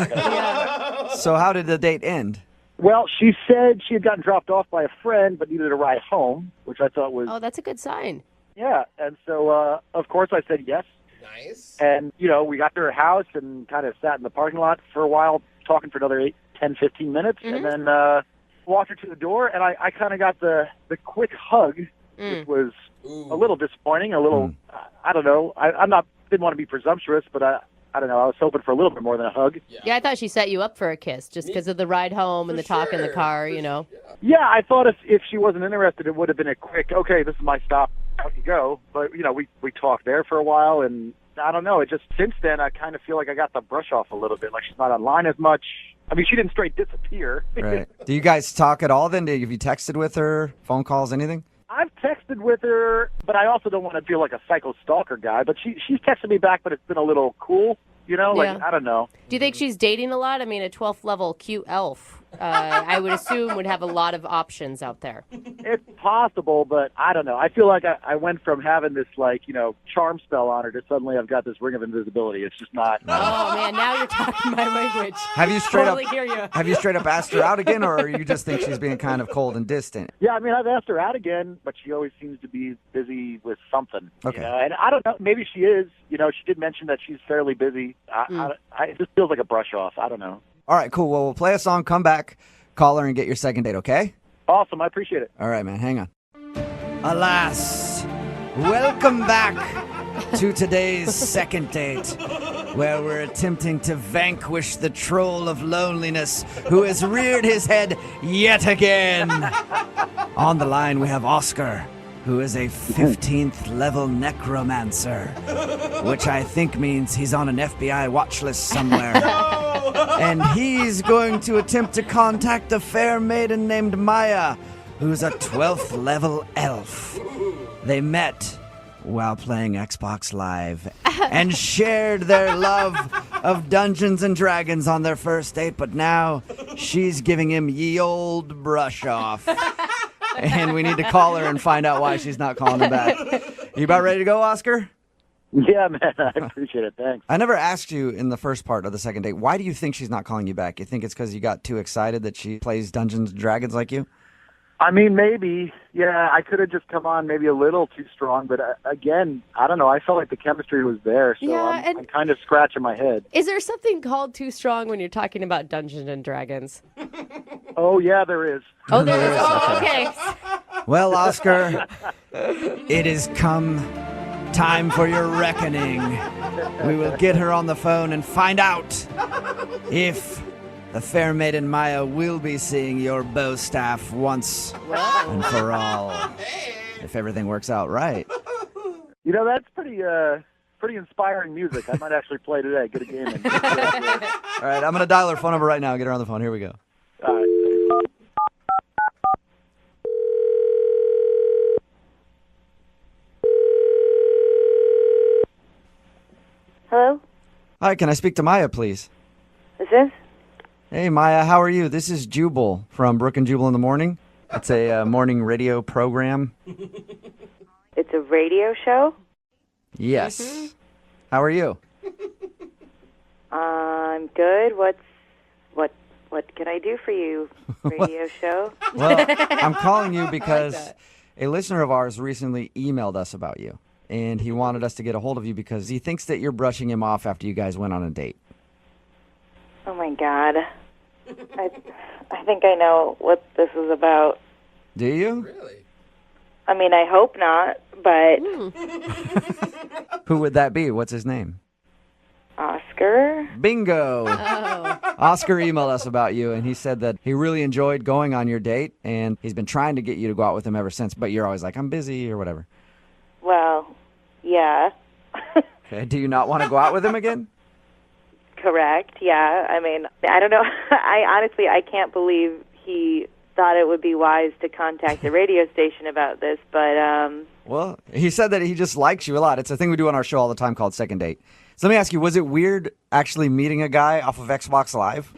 So how did the date end? Well, she said she had gotten dropped off by a friend, but needed a ride home, which I thought was... Oh, that's a good sign. Yeah, and so, of course, I said yes. Nice. And, we got to her house and kind of sat in the parking lot for a while, talking for another 10, 15 minutes, and then walked her to the door, and I kind of got the quick hug, which was a little disappointing, a little, I don't know, didn't want to be presumptuous, but I don't know, I was hoping for a little bit more than a hug. Yeah, I thought she set you up for a kiss just because of the ride home and the talk in the car, Yeah, I thought if she wasn't interested, it would have been a quick, okay, this is my stop, out you go. But, we talked there for a while, and I don't know, since then, I kind of feel like I got the brush off a little bit, like she's not online as much. I mean, she didn't straight disappear. Right. Do you guys talk at all then? Have you texted with her, phone calls, anything? I've texted with her, but I also don't want to feel like a psycho stalker guy, but she's texted me back, but it's been a little cool, I don't know. Do you think she's dating a lot? I mean, a 12th level cute elf, I would assume would have a lot of options out there. It's possible, but I don't know. I feel like I went from having this, charm spell on her to suddenly I've got this ring of invisibility. It's just not... Oh, man, now you're talking my language. Have you straight Totally hear you. Have you straight up asked her out again, or you just think she's being kind of cold and distant? Yeah, I mean, I've asked her out again, but she always seems to be busy with something. Okay. And I don't know. Maybe she is. She did mention that she's fairly busy. It just feels like a brush off. I don't know. All right, cool. Well, we'll play a song, come back, call her, and get your second date, okay? Awesome. I appreciate it. All right, man. Hang on. Alas, welcome back to today's second date, where we're attempting to vanquish the troll of loneliness who has reared his head yet again. On the line, we have Oscar, who is a 15th level necromancer, which I think means he's on an FBI watch list somewhere. And he's going to attempt to contact a fair maiden named Maya, who's a 12th level elf. They met while playing Xbox Live and shared their love of Dungeons and Dragons on their first date, but now she's giving him ye old brush off. And we need to call her and find out why she's not calling him back. You about ready to go, Oscar? Yeah, man. I appreciate it. Thanks. I never asked you in the first part of the second date, why do you think she's not calling you back? You think it's because you got too excited that she plays Dungeons and Dragons like you? I mean, maybe. Yeah, I could have just come on maybe a little too strong, but again, I don't know. I felt like the chemistry was there, so I'm kind of scratching my head. Is there something called too strong when you're talking about Dungeons and Dragons? Oh, yeah, there is. Oh, there is. Oh, okay. Well, Oscar, it has come time for your reckoning. We will get her on the phone and find out if the fair maiden Maya will be seeing your bow staff once and for all. If everything works out right. That's pretty inspiring music. I might actually play today. Get a game in. All right, I'm going to dial her phone number right now. Get her on the phone. Here we go. All right. Hello? Hi, can I speak to Maya, please? Is this? Hey, Maya, how are you? This is Jubal from Brooke And Jubal in the Morning. It's a morning radio program. It's a radio show? Yes. Mm-hmm. How are you? I'm good. What can I do for you, radio show? Well, I'm calling you because a listener of ours recently emailed us about you, and he wanted us to get a hold of you because he thinks that you're brushing him off after you guys went on a date. Oh, my God. I think I know what this is about. Do you? Really? I mean, I hope not, but... Who would that be? What's his name? Oscar. Bingo! Oh. Oscar emailed us about you, and he said that he really enjoyed going on your date, and he's been trying to get you to go out with him ever since, but you're always like, I'm busy, or whatever. Well, yeah. Okay. Do you not want to go out with him again? Correct, yeah. I mean, I don't know. I can't believe he thought it would be wise to contact the radio station about this, but Well, he said that he just likes you a lot. It's a thing we do on our show all the time called Second Date. So let me ask you, was it weird actually meeting a guy off of Xbox Live?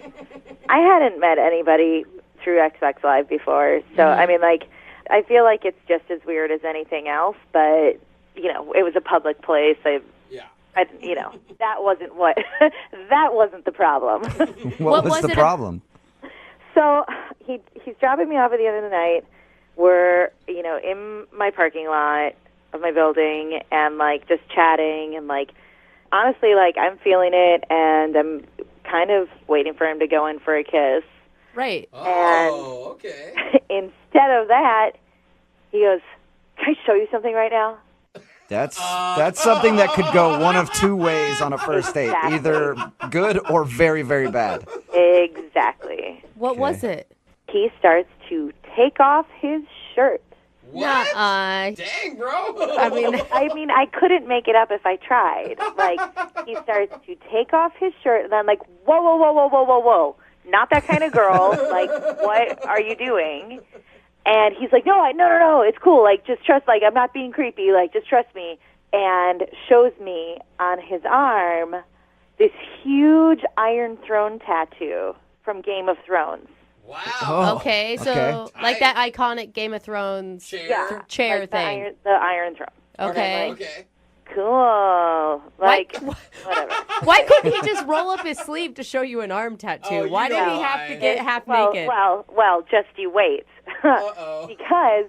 I hadn't met anybody through Xbox Live before, so I mean, like, I feel like it's just as weird as anything else, but, you know, it was a public place. You know, that wasn't that wasn't the problem. What was the problem? So he's dropping me off at the end of the night. We're, you know, in my parking lot of my building and, like, just chatting and, like, honestly, like, I'm feeling it and I'm kind of waiting for him to go in for a kiss. Right. Oh, okay. Instead of that, he goes, "Can I show you something right now?" That's something that could go one of two ways on a first date, either good or very, very bad. Exactly. What was it? He starts to take off his shirt. What? Dang, bro. I mean, I couldn't make it up if I tried. Like, he starts to take off his shirt, and I'm like, whoa, whoa, whoa, whoa, whoa, whoa, whoa. Not that kind of girl. Like, what are you doing? And he's like, no, it's cool. Like, just trust, like, I'm not being creepy. Like, just trust me. And shows me on his arm this huge Iron Throne tattoo from Game of Thrones. Wow. Oh, Okay, so like that iconic Game of Thrones chair like thing. The Iron Throne. Okay. Okay. Cool. Like, whatever. Why couldn't he just roll up his sleeve to show you an arm tattoo? Why did he have to get half naked? Well, just you wait. Uh-oh. Because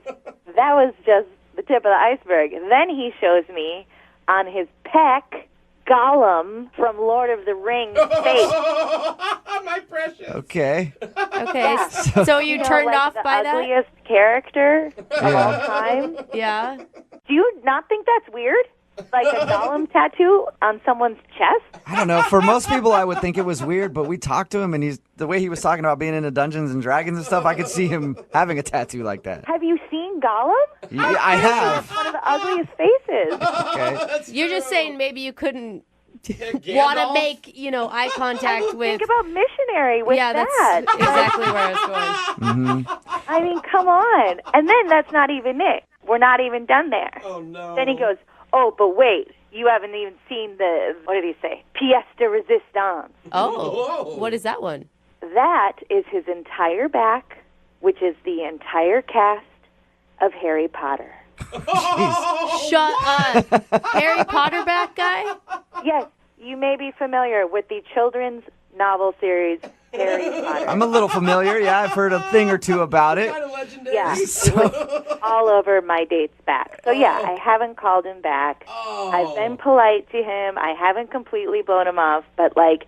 that was just the tip of the iceberg. Then he shows me on his pec Gollum from Lord of the Rings face. My precious. Okay. Okay, so you turned like off the by that? ugliest character of all time. Yeah. Do you not think that's weird? Like a Gollum tattoo on someone's chest? I don't know. For most people, I would think it was weird, but we talked to him, and the way he was talking about being into Dungeons and Dragons and stuff, I could see him having a tattoo like that. Have you seen Gollum? Yeah, I have. One of the ugliest faces. Okay. You're just saying maybe you couldn't want to make, eye contact with... Think about missionary with yeah, that. That's exactly where I was going. Mm-hmm. I mean, come on. And then that's not even it. We're not even done there. Oh, no. Then he goes, oh, but wait. You haven't even seen the, what did he say? Pièce de résistance. Oh, Whoa. what is that one? That is his entire back, which is the entire cast of Harry Potter. Shut up. Harry Potter back guy? Yes, you may be familiar with the children's novel series Harry Potter. I'm a little familiar. Yeah, I've heard a thing or two about it. Kind of legendary. Yeah, it was all over my date's back. So yeah, I haven't called him back. Oh. I've been polite to him. I haven't completely blown him off, but like,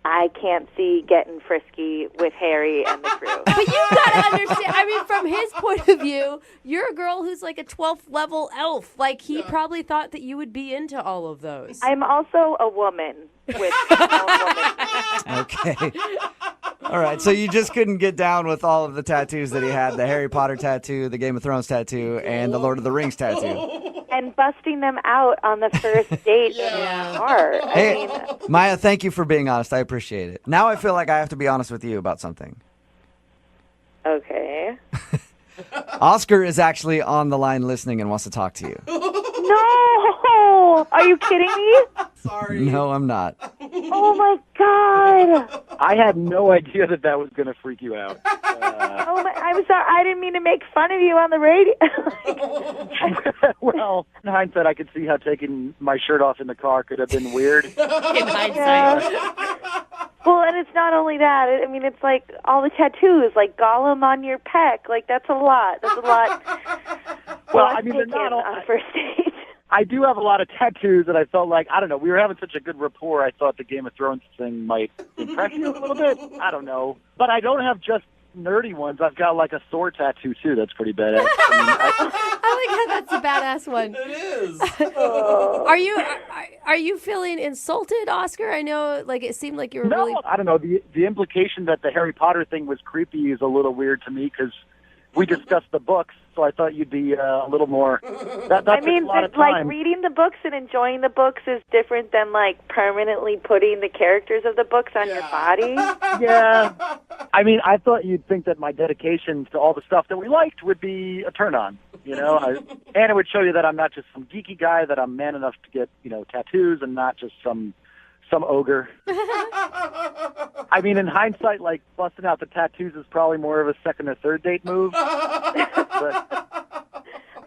I can't see getting frisky with Harry and the crew. But you gotta understand, I mean, from his point of view, you're a girl who's like a 12th level elf. Like, he probably thought that you would be into all of those. I'm also a woman with a woman. Okay. All right, so you just couldn't get down with all of the tattoos that he had, the Harry Potter tattoo, the Game of Thrones tattoo, and the Lord of the Rings tattoo. And busting them out on the first date in the car. Hey, Maya, thank you for being honest. I appreciate it. Now I feel like I have to be honest with you about something. Okay. Oscar is actually on the line listening and wants to talk to you. No! Are you kidding me? Sorry. No, I'm not. Oh my God! I had no idea that was going to freak you out. Oh my! I'm sorry. I didn't mean to make fun of you on the radio. Well, in hindsight, I could see how taking my shirt off in the car could have been weird. In hindsight. Well, and it's not only that. I mean, it's like all the tattoos, like Gollum on your pec. Like, that's a lot. That's a lot. Well, I mean, they're not all... on first date. I do have a lot of tattoos that I felt like, I don't know, we were having such a good rapport, I thought the Game of Thrones thing might impress you a little bit. I don't know. But I don't have just nerdy ones. I've got like a sword tattoo, too. That's pretty badass. I like how that's a badass one. It is. Are you feeling insulted, Oscar? I know, like, it seemed like you were I don't know. The implication that the Harry Potter thing was creepy is a little weird to me because we discussed the books, so I thought you'd be a little more. That I takes mean, a lot of like time. reading the books and enjoying the books is different than like permanently putting the characters of the books on your body. Yeah. I mean, I thought you'd think that my dedication to all the stuff that we liked would be a turn on, and it would show you that I'm not just some geeky guy, that I'm man enough to get, tattoos and not just some ogre. I mean, in hindsight, like busting out the tattoos is probably more of a second or third date move. But,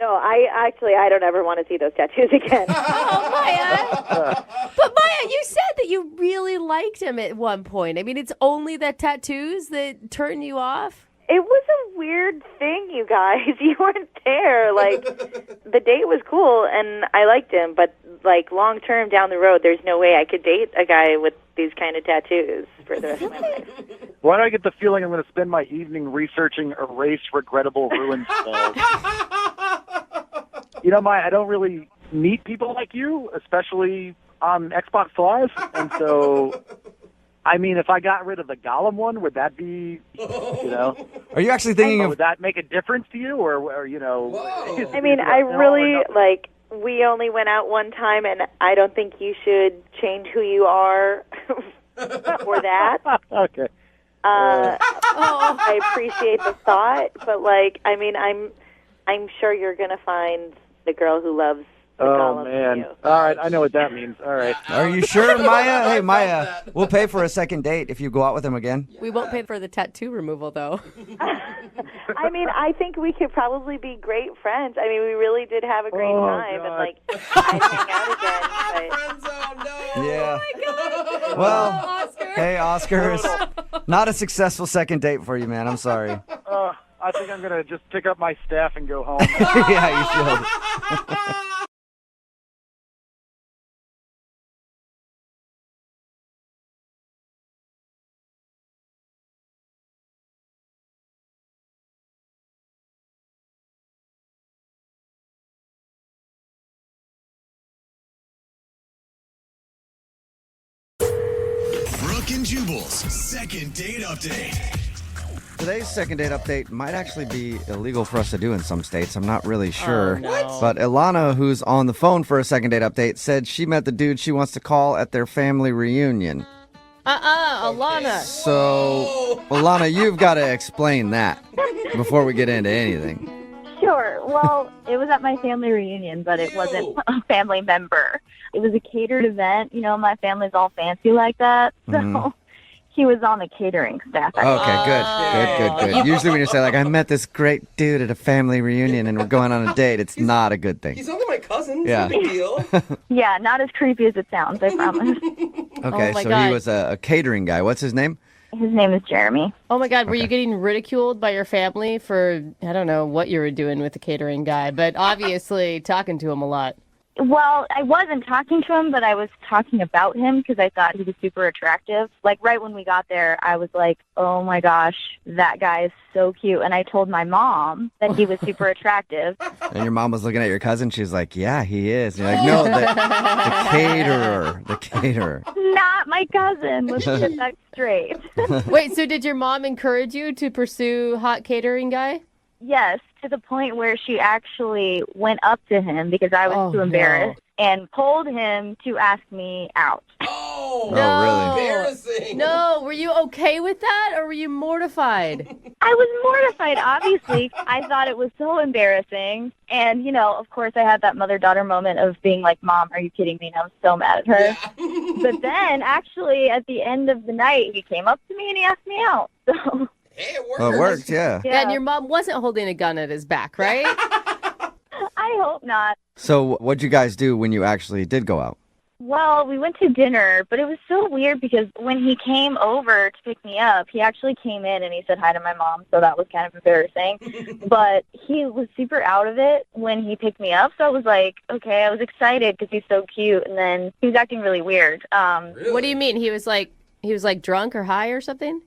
No, I don't ever want to see those tattoos again. Oh, Maya. But Maya, you said that you really liked him at one point. I mean, it's only the tattoos that turn you off? It was a weird thing, you guys. You weren't there. Like, the date was cool, and I liked him, but, like, long-term down the road, there's no way I could date a guy with these kind of tattoos for the rest of my life. why do I get the feeling I'm going to spend my evening researching erase regrettable ruined spells? Maya, I don't really meet people like you, especially on Xbox Live, and so... I mean, if I got rid of the Gollum one, would that be, Are you actually thinking would that make a difference to you, or I mean, I really, like, we only went out one time, and I don't think you should change who you are for that. Okay. I appreciate the thought, but, like, I mean, I'm sure you're going to find the girl who loves the Gollum man. you. All right, I know what that means. All right. Are you sure, Maya? Hey, Maya, we'll pay for a second date if you go out with him again. We won't pay for the tattoo removal, though. I mean, I think we could probably be great friends. I mean, we really did have a great time, and, like, I'd hang out again. But... Yeah. Oh, my God. Well, Oscar. hey, Oscar, it's not a successful second date for you, man. I'm sorry. I think I'm going to just pick up my staff and go home. Yeah, you should. Brooke and Jubal's second date update. Today's second date update might actually be illegal for us to do in some states. I'm not really sure. no. But Ilana, who's on the phone for a second date update, said she met the dude she wants to call at their family reunion. Alana. So, Ilana, you've got to explain that before we get into anything. Sure. Well, it was at my family reunion, but it wasn't a family member. It was a catered event. My family's all fancy like that. So he was on the catering staff. Okay, good. Usually when you say, like, I met this great dude at a family reunion and we're going on a date, it's not a good thing. He's only my cousin. Yeah. No big deal. Yeah, not as creepy as it sounds, I promise. Okay, my so God. he was a catering guy. What's his name? His name is Jeremy. Oh, my God. Were you getting ridiculed by your family for, I don't know what you were doing with the catering guy, but obviously talking to him a lot. Well, I wasn't talking to him, but I was talking about him because I thought he was super attractive. Like, right when we got there, I was like, oh, my gosh, that guy is so cute. And I told my mom that he was super attractive. And your mom was looking at your cousin. She's like, yeah, he is. And you're like, no, the caterer. Not my cousin. Let's get that straight. Wait, so did your mom encourage you to pursue hot catering guy? Yes, to the point where she actually went up to him because I was too embarrassed and told him to ask me out. Oh, really? Embarrassing. No, were you okay with that or were you mortified? I was mortified, obviously. I thought it was so embarrassing. And, of course, I had that mother-daughter moment of being like, Mom, are you kidding me? And I was so mad at her. Yeah. But then, actually, at the end of the night, he came up to me and he asked me out. So... Hey, it worked. Well, it worked, yeah. Yeah, and your mom wasn't holding a gun at his back, right? I hope not. So what'd you guys do when you actually did go out? Well, we went to dinner, but it was so weird because when he came over to pick me up, he actually came in and he said hi to my mom, so that was kind of embarrassing. But he was super out of it when he picked me up, so I was like, okay, I was excited because he's so cute, and then he was acting really weird. Really? What do you mean? He was like drunk or high or something?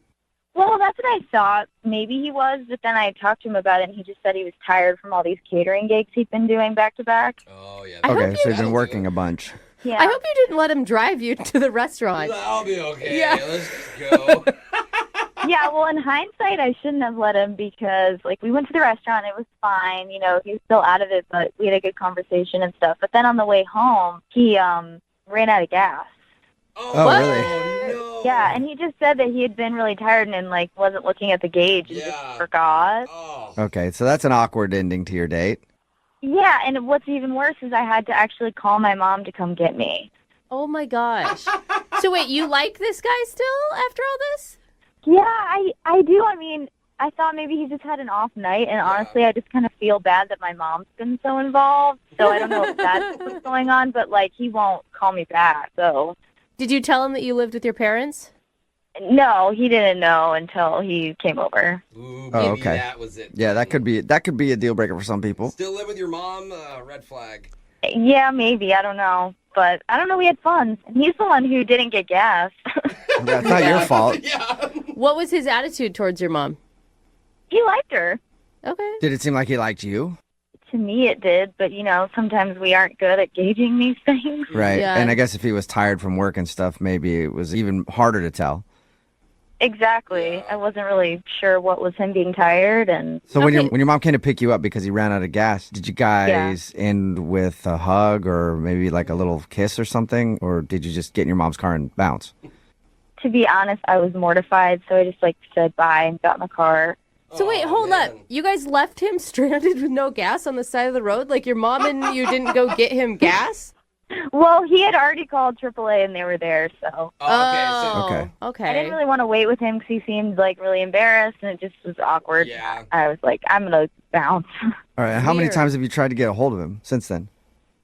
Well, that's what I thought. Maybe he was, but then I talked to him about it, and he just said he was tired from all these catering gigs he'd been doing back to back. Oh, yeah. Okay, so you've been working a bunch. Yeah. I hope you didn't let him drive you to the restaurant. I'll be okay. Yeah. Let's just go. Yeah, well, in hindsight, I shouldn't have let him because, like, we went to the restaurant. It was fine. You know, he was still out of it, but we had a good conversation and stuff. But then on the way home, he ran out of gas. Oh, really? Yeah, and he just said that he had been really tired and, like, wasn't looking at the gauge and just forgot. Okay, so that's an awkward ending to your date. Yeah, and what's even worse is I had to actually call my mom to come get me. Oh, my gosh. So, wait, you like this guy still after all this? Yeah, I do. I mean, I thought maybe he just had an off night, and honestly, I just kind of feel bad that my mom's been so involved. So I don't know if that's what's going on, but, like, he won't call me back, so... Did you tell him that you lived with your parents? No, he didn't know until he came over. Ooh, Oh, maybe okay. that was it. Yeah, that could be a deal breaker for some people. Still live with your mom? Red flag. Yeah, maybe. I don't know. But I don't know. We had fun. And he's the one who didn't get gas. That's not your fault. What was his attitude towards your mom? He liked her. Okay. Did it seem like he liked you? To me, it did. But, you know, sometimes we aren't good at gauging these things. Right. Yeah. And I guess if he was tired from work and stuff, maybe it was even harder to tell. Exactly. I wasn't really sure what was him being tired. And So when your mom came to pick you up because he ran out of gas, did you guys Yeah. end with a hug or maybe like a little kiss or something? Or did you just get in your mom's car and bounce? to be honest, I was mortified. So I just like said bye and got in the car. So wait, hold up. You guys left him stranded with no gas on the side of the road? Like your mom and you didn't go get him gas? Well, he had already called AAA and they were there, so. Okay. Okay. I didn't really want to wait with him because he seemed like really embarrassed and it just was awkward. Yeah. I was like, I'm going to bounce. All right. How many Weird. times have you tried to get a hold of him since then?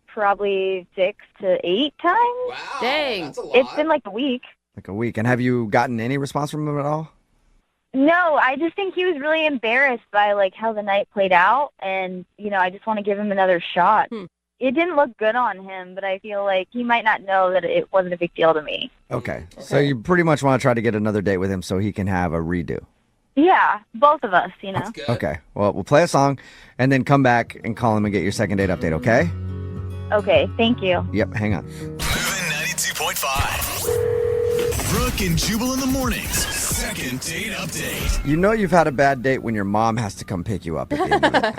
Probably 6 to 8 times. Wow. Dang. That's a lot. It's been like a week. Like a week. And have you gotten any response from him at all? No, I just think he was really embarrassed by like how the night played out, and I just want to give him another shot. It didn't look good on him, but I feel like he might not know that it wasn't a big deal to me. Okay. So you pretty much want to try to get another date with him so he can have a redo. Yeah, both of us, That's good. Okay. Well, we'll play a song and then come back and call him and get your second date update, okay? Okay, thank you. Yep, hang on. 92.5. Brooke and Jubal in the mornings. Second date update. You know you've had a bad date when your mom has to come pick you up at the end of it.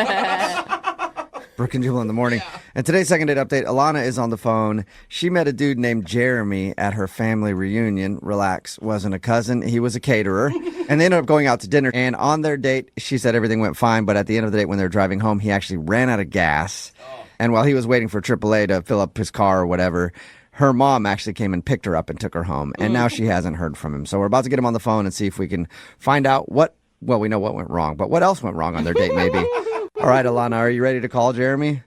Brooke and Jubal in the morning. And today's second date update, Alana is on the phone. She met a dude named Jeremy at her family reunion. Relax, wasn't a cousin. He was a caterer. And they ended up going out to dinner. And on their date, she said everything went fine. But at the end of the date, when they were driving home, he actually ran out of gas. And while he was waiting for AAA to fill up his car or whatever, her mom actually came and picked her up and took her home. And now she hasn't heard from him. So we're about to get him on the phone and see if we can find out well, we know what went wrong, but what else went wrong on their date maybe. All right, Alana, are you ready to call Jeremy?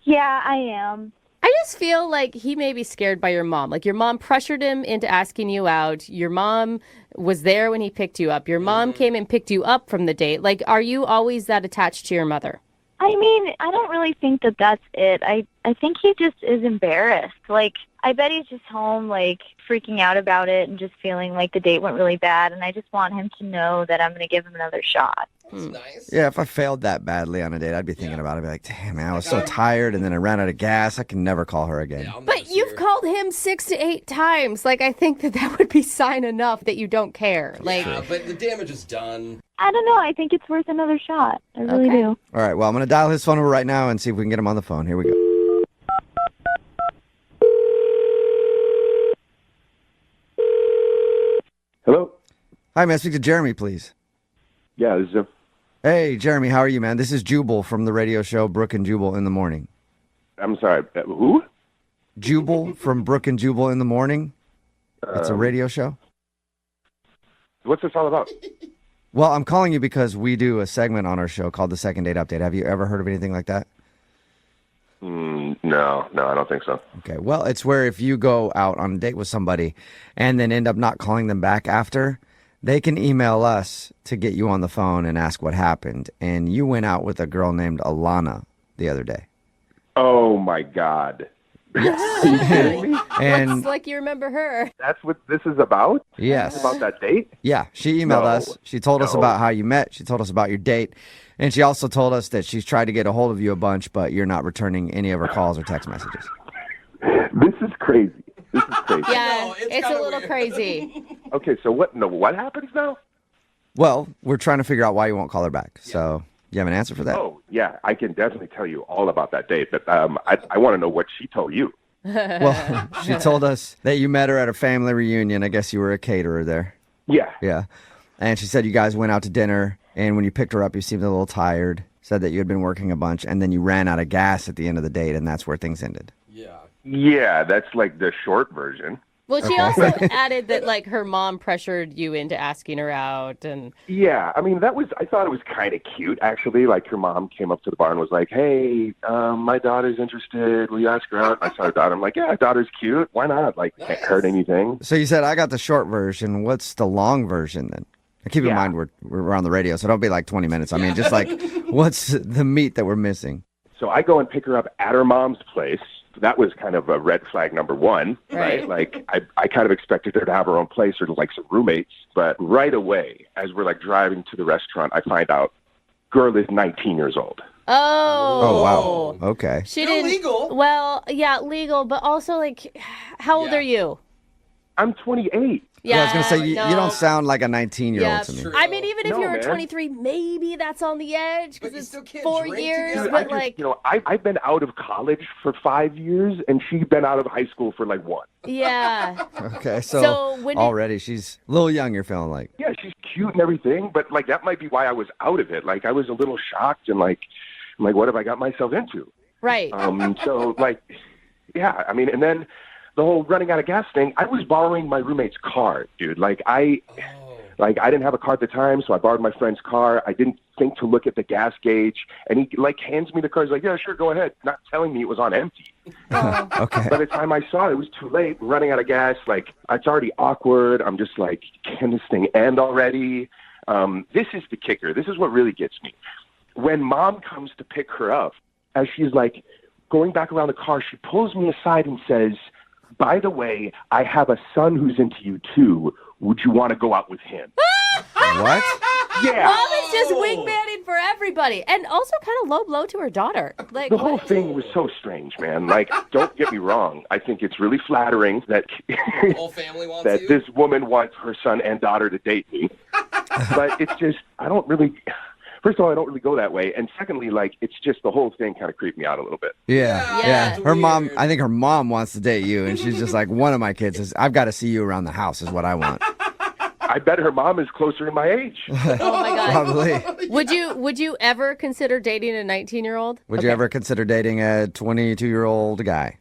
Yeah, I am. I just feel like he may be scared by your mom. Like your mom pressured him into asking you out. Your mom was there when he picked you up. Your mom came and picked you up from the date. Like, are you always that attached to your mother? I mean, I don't really think that that's it. I think he just is embarrassed. Like, I bet he's just home, like, freaking out about it and just feeling like the date went really bad. And I just want him to know that I'm going to give him another shot. That's nice. Yeah, if I failed that badly on a date, I'd be thinking about it. I'd be like, damn, man, I was so tired and then I ran out of gas. I can never call her again. But you've called him 6 to 8 times. Like, I think that would be sign enough that you don't care. Like, Yeah, but the damage is done. I don't know. I think it's worth another shot. I really do. All right, well, I'm going to dial his phone number right now and see if we can get him on the phone. Here we go. Hello? Hi, may I speak to Jeremy, please? Yeah, this is him. Hey, Jeremy, how are you, man? This is Jubal from the radio show Brooke and Jubal in the Morning. I'm sorry, who? Jubal from Brooke and Jubal in the Morning. It's a radio show. What's this all about? Well, I'm calling you because we do a segment on our show called the Second Date Update. Have you ever heard of anything like that? No, I don't think so. Okay, well, it's where if you go out on a date with somebody and then end up not calling them back after, they can email us to get you on the phone and ask what happened. And you went out with a girl named Alana the other day. Oh, my God. Are you kidding me? And looks like you remember her. That's what this is about? yes. This is about that date? Yeah, she emailed No. us. She told us about how you met. She told us about your date. And she also told us that she's tried to get a hold of you a bunch, but you're not returning any of her calls or text messages. This is crazy. This is crazy. Yeah, it's a little crazy. Okay, so what happens now? Well, we're trying to figure out why you won't call her back. So, you have an answer for that? Oh, yeah, I can definitely tell you all about that date, but I want to know what she told you. Well, she told us that you met her at a family reunion. I guess you were a caterer there. Yeah. Yeah. And she said you guys went out to dinner, and when you picked her up, you seemed a little tired. Said that you had been working a bunch, and then you ran out of gas at the end of the date, and that's where things ended. Yeah, that's like the short version. Well, she also added that, like, her mom pressured you into asking her out. And Yeah, I mean, I thought it was kind of cute, actually. Like, her mom came up to the bar and was like, hey, my daughter's interested. Will you ask her out? I saw her daughter. I'm like, yeah, daughter's cute. Why not? Like, can't hurt anything. So you said, I got the short version. What's the long version then? Keep in mind, we're on the radio, so don't be like 20 minutes. I mean, just like, what's the meat that we're missing? So I go and pick her up at her mom's place. That was kind of a red flag number one, right? Like, I kind of expected her to have her own place or like some roommates. But right away, as we're like driving to the restaurant, I find out girl is 19 years old. Oh, wow. Okay. She didn't. Legal. Well, yeah, legal, but also, like, how old are you? I'm 28. Yeah, I was going to say, you don't sound like a 19-year-old to me. True. I mean, even if you were 23, maybe that's on the edge because it's 4 years. Dude, but, like, I've been out of college for 5 years, and she's been out of high school for like 1. Yeah. Okay, so already she's a little young, you're feeling like. Yeah, she's cute and everything, but, like, that might be why I was out of it. Like, I was a little shocked and, like, what have I got myself into? Right. So, like, yeah, I mean, and then the whole running out of gas thing, I was borrowing my roommate's car, dude. Like, I didn't have a car at the time, so I borrowed my friend's car. I didn't think to look at the gas gauge, and he, like, hands me the car. He's like, yeah, sure, go ahead, not telling me it was on empty. Okay. By the time I saw it, it was too late. We're running out of gas. Like, it's already awkward. I'm just like, can this thing end already? This is the kicker. This is what really gets me. When mom comes to pick her up, as she's, like, going back around the car, she pulls me aside and says, by the way, I have a son who's into you too. Would you want to go out with him? What? Yeah. Mom is just wingmanning for everybody. And also kind of low blow to her daughter. Like, the whole thing was so strange, man. Like, don't get me wrong. I think it's really flattering that The whole family wants that you? this woman wants her son and daughter to date me. But it's just, first of all, I don't really go that way. And secondly, like, it's just the whole thing kind of creeped me out a little bit. Yeah. Her mom, I think her mom wants to date you, and she's just like, one of my kids is, I've got to see you around the house is what I want. I bet her mom is closer to my age. Oh my God. Probably. Would you ever consider dating a 19-year-old? Would you ever consider dating a 22-year-old guy?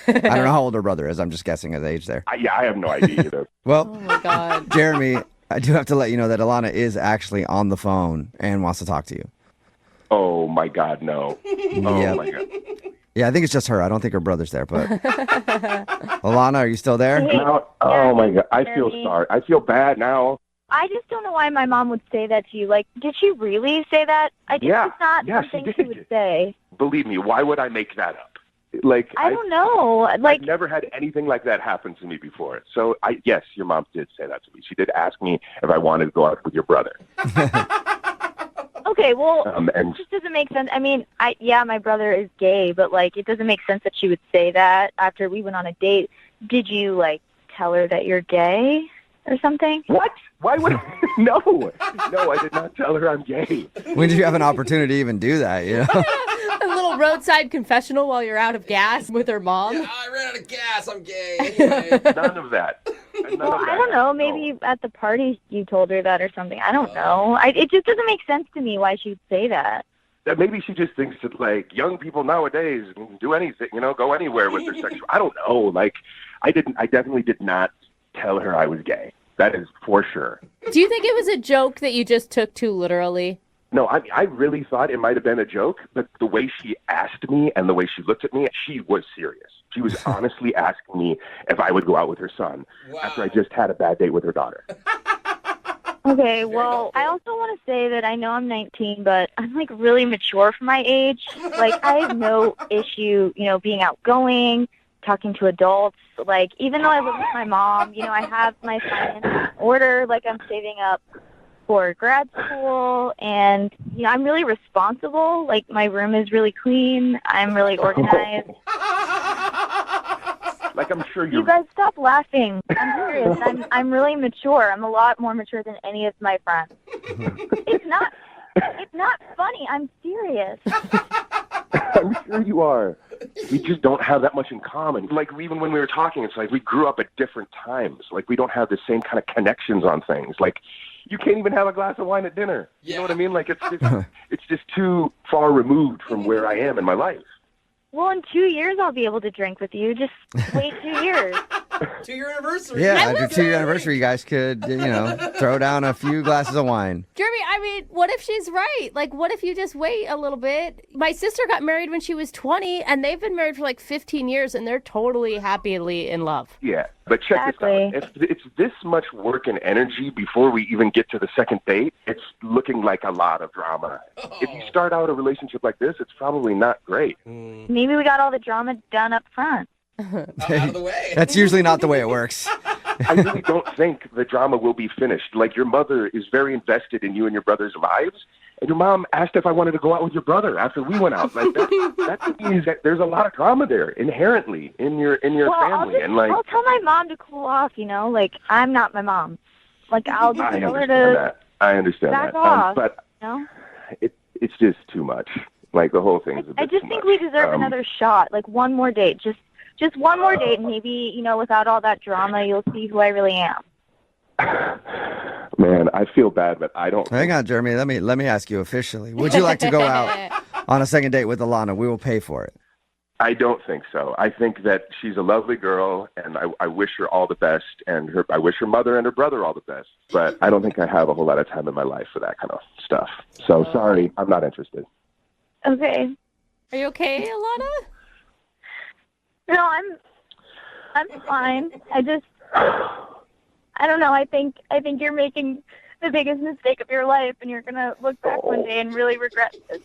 I don't know how old her brother is. I'm just guessing his age there. I have no idea either. Well, Oh my God. Jeremy, I do have to let you know that Alana is actually on the phone and wants to talk to you. Oh, my God, no. Oh, my God. Yeah, I think it's just her. I don't think her brother's there, but... Alana, are you still there? No, oh, my God. I feel sorry. I feel bad now. I just don't know why my mom would say that to you. Like, did she really say that? It's not something she would say. Believe me, why would I make that up? Like, I don't know. Like, I've never had anything like that happen to me before. So, yes, your mom did say that to me. She did ask me if I wanted to go out with your brother. okay, well, and it just doesn't make sense. I mean, my brother is gay, but, like, it doesn't make sense that she would say that after we went on a date. Did you, like, tell her that you're gay or something? What? Why would I? No, I did not tell her I'm gay. When did you have an opportunity to even do that, you know? A little roadside confessional while you're out of gas with her mom? Yeah, I ran out of gas. I'm gay. Anyway. None of that. I don't know. Maybe at the party you told her that or something. I don't know. It just doesn't make sense to me why she'd say that. Maybe she just thinks that, like, young people nowadays can do anything, go anywhere with their sexual. I don't know. Like, I definitely did not tell her I was gay. That is for sure. Do you think it was a joke that you just took too literally? No, I really thought it might have been a joke, but the way she asked me and the way she looked at me, she was serious. She was honestly asking me if I would go out with her son after I just had a bad date with her daughter. Okay, well, I also want to say that I know I'm 19, but I'm, like, really mature for my age. Like, I have no issue, being outgoing, talking to adults. Like, even though I live with my mom, I have my finances in order. Like, I'm saving up for grad school, and, I'm really responsible. Like, my room is really clean. I'm really organized. Like, I'm sure You guys stop laughing. I'm serious. I'm really mature. I'm a lot more mature than any of my friends. It's not funny. I'm serious. I'm sure you are. We just don't have that much in common. Like, even when we were talking, it's like we grew up at different times. Like, we don't have the same kind of connections on things. Like, you can't even have a glass of wine at dinner. You know what I mean? Like, it's just too far removed from where I am in my life. Well, in 2 years, I'll be able to drink with you. Just wait 2 years. 2-year anniversary. Yeah, at your 2-year anniversary, you guys could, throw down a few glasses of wine. Jeremy, I mean, what if she's right? Like, what if you just wait a little bit? My sister got married when she was 20, and they've been married for like 15 years, and they're totally happily in love. Yeah, but check this out. If it's this much work and energy before we even get to the second date, it's looking like a lot of drama. If you start out a relationship like this, it's probably not great. Maybe we got all the drama done up front. Out of the way. That's usually not the way it works. I really don't think the drama will be finished. Like, your mother is very invested in you and your brother's lives, and your mom asked if I wanted to go out with your brother after we went out. Like, that means that there's a lot of drama there inherently in your family. I'll tell my mom to cool off. Like, I'm not my mom. Like, I'll just tell her to. I understand back that. off. But it's just too much. Like, the whole thing is a bit I just too think much. we deserve another shot. Like, one more date. Just one more date, and maybe, without all that drama, you'll see who I really am. Man, I feel bad, but I don't. Hang on, Jeremy. Let me ask you officially. Would you like to go out on a second date with Alana? We will pay for it. I don't think so. I think that she's a lovely girl, and I wish her all the best, and I wish her mother and her brother all the best. But I don't think I have a whole lot of time in my life for that kind of stuff. So sorry, I'm not interested. Okay. Are you okay, Alana? No, I'm fine. I don't know. I think you're making the biggest mistake of your life, and you're gonna look back one day and really regret this.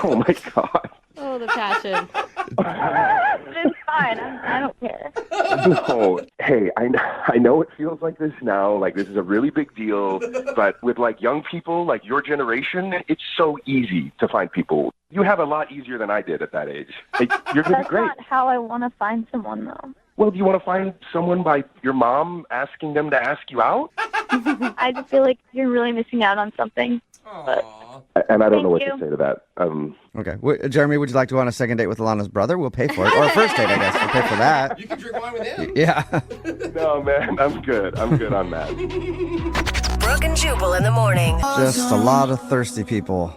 Oh my God. Oh, the passion. It's fine. I don't care. No. Hey, I know it feels like this now. Like, this is a really big deal. But with, like, young people, like your generation, it's so easy to find people. You have a lot easier than I did at that age. You're going to be great. That's not how I want to find someone, though. Well, do you want to find someone by your mom asking them to ask you out? I just feel like you're really missing out on something. But and I don't know what to say to that. Okay. Jeremy, would you like to go on a second date with Alana's brother? We'll pay for it. Or a first date, I guess. We'll pay for that. You can drink wine with him. Yeah. No, man. I'm good. I'm good on that. Brooke and Jubal in the morning. Just a lot of thirsty people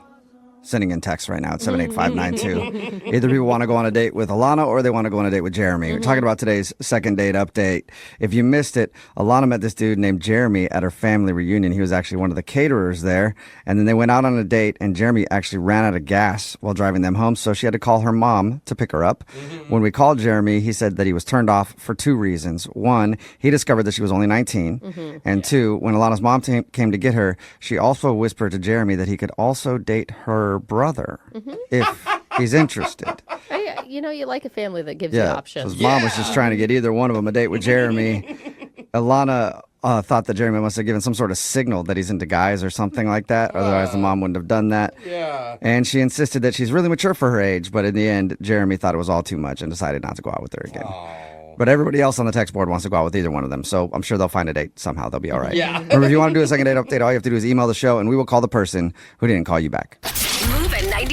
sending in texts right now at 78592. Either people want to go on a date with Alana or they want to go on a date with Jeremy. We're talking about today's second date update. If you missed it, Alana met this dude named Jeremy at her family reunion. He was actually one of the caterers there. And then they went out on a date, and Jeremy actually ran out of gas while driving them home, so she had to call her mom to pick her up. When we called Jeremy, he said that he was turned off for two reasons. One, he discovered that she was only 19. And two, when Alana's mom came to get her, she also whispered to Jeremy that he could also date her brother if he's interested. You like a family that gives you options. His mom was just trying to get either one of them a date with Jeremy. Alana thought that Jeremy must have given some sort of signal that he's into guys or something like that. Otherwise, the mom wouldn't have done that. Yeah. And she insisted that she's really mature for her age. But in the end, Jeremy thought it was all too much and decided not to go out with her again. But everybody else on the text board wants to go out with either one of them. So I'm sure they'll find a date somehow. They'll be all right. Yeah. Remember, if you want to do a second date update, all you have to do is email the show, and we will call the person who didn't call you back.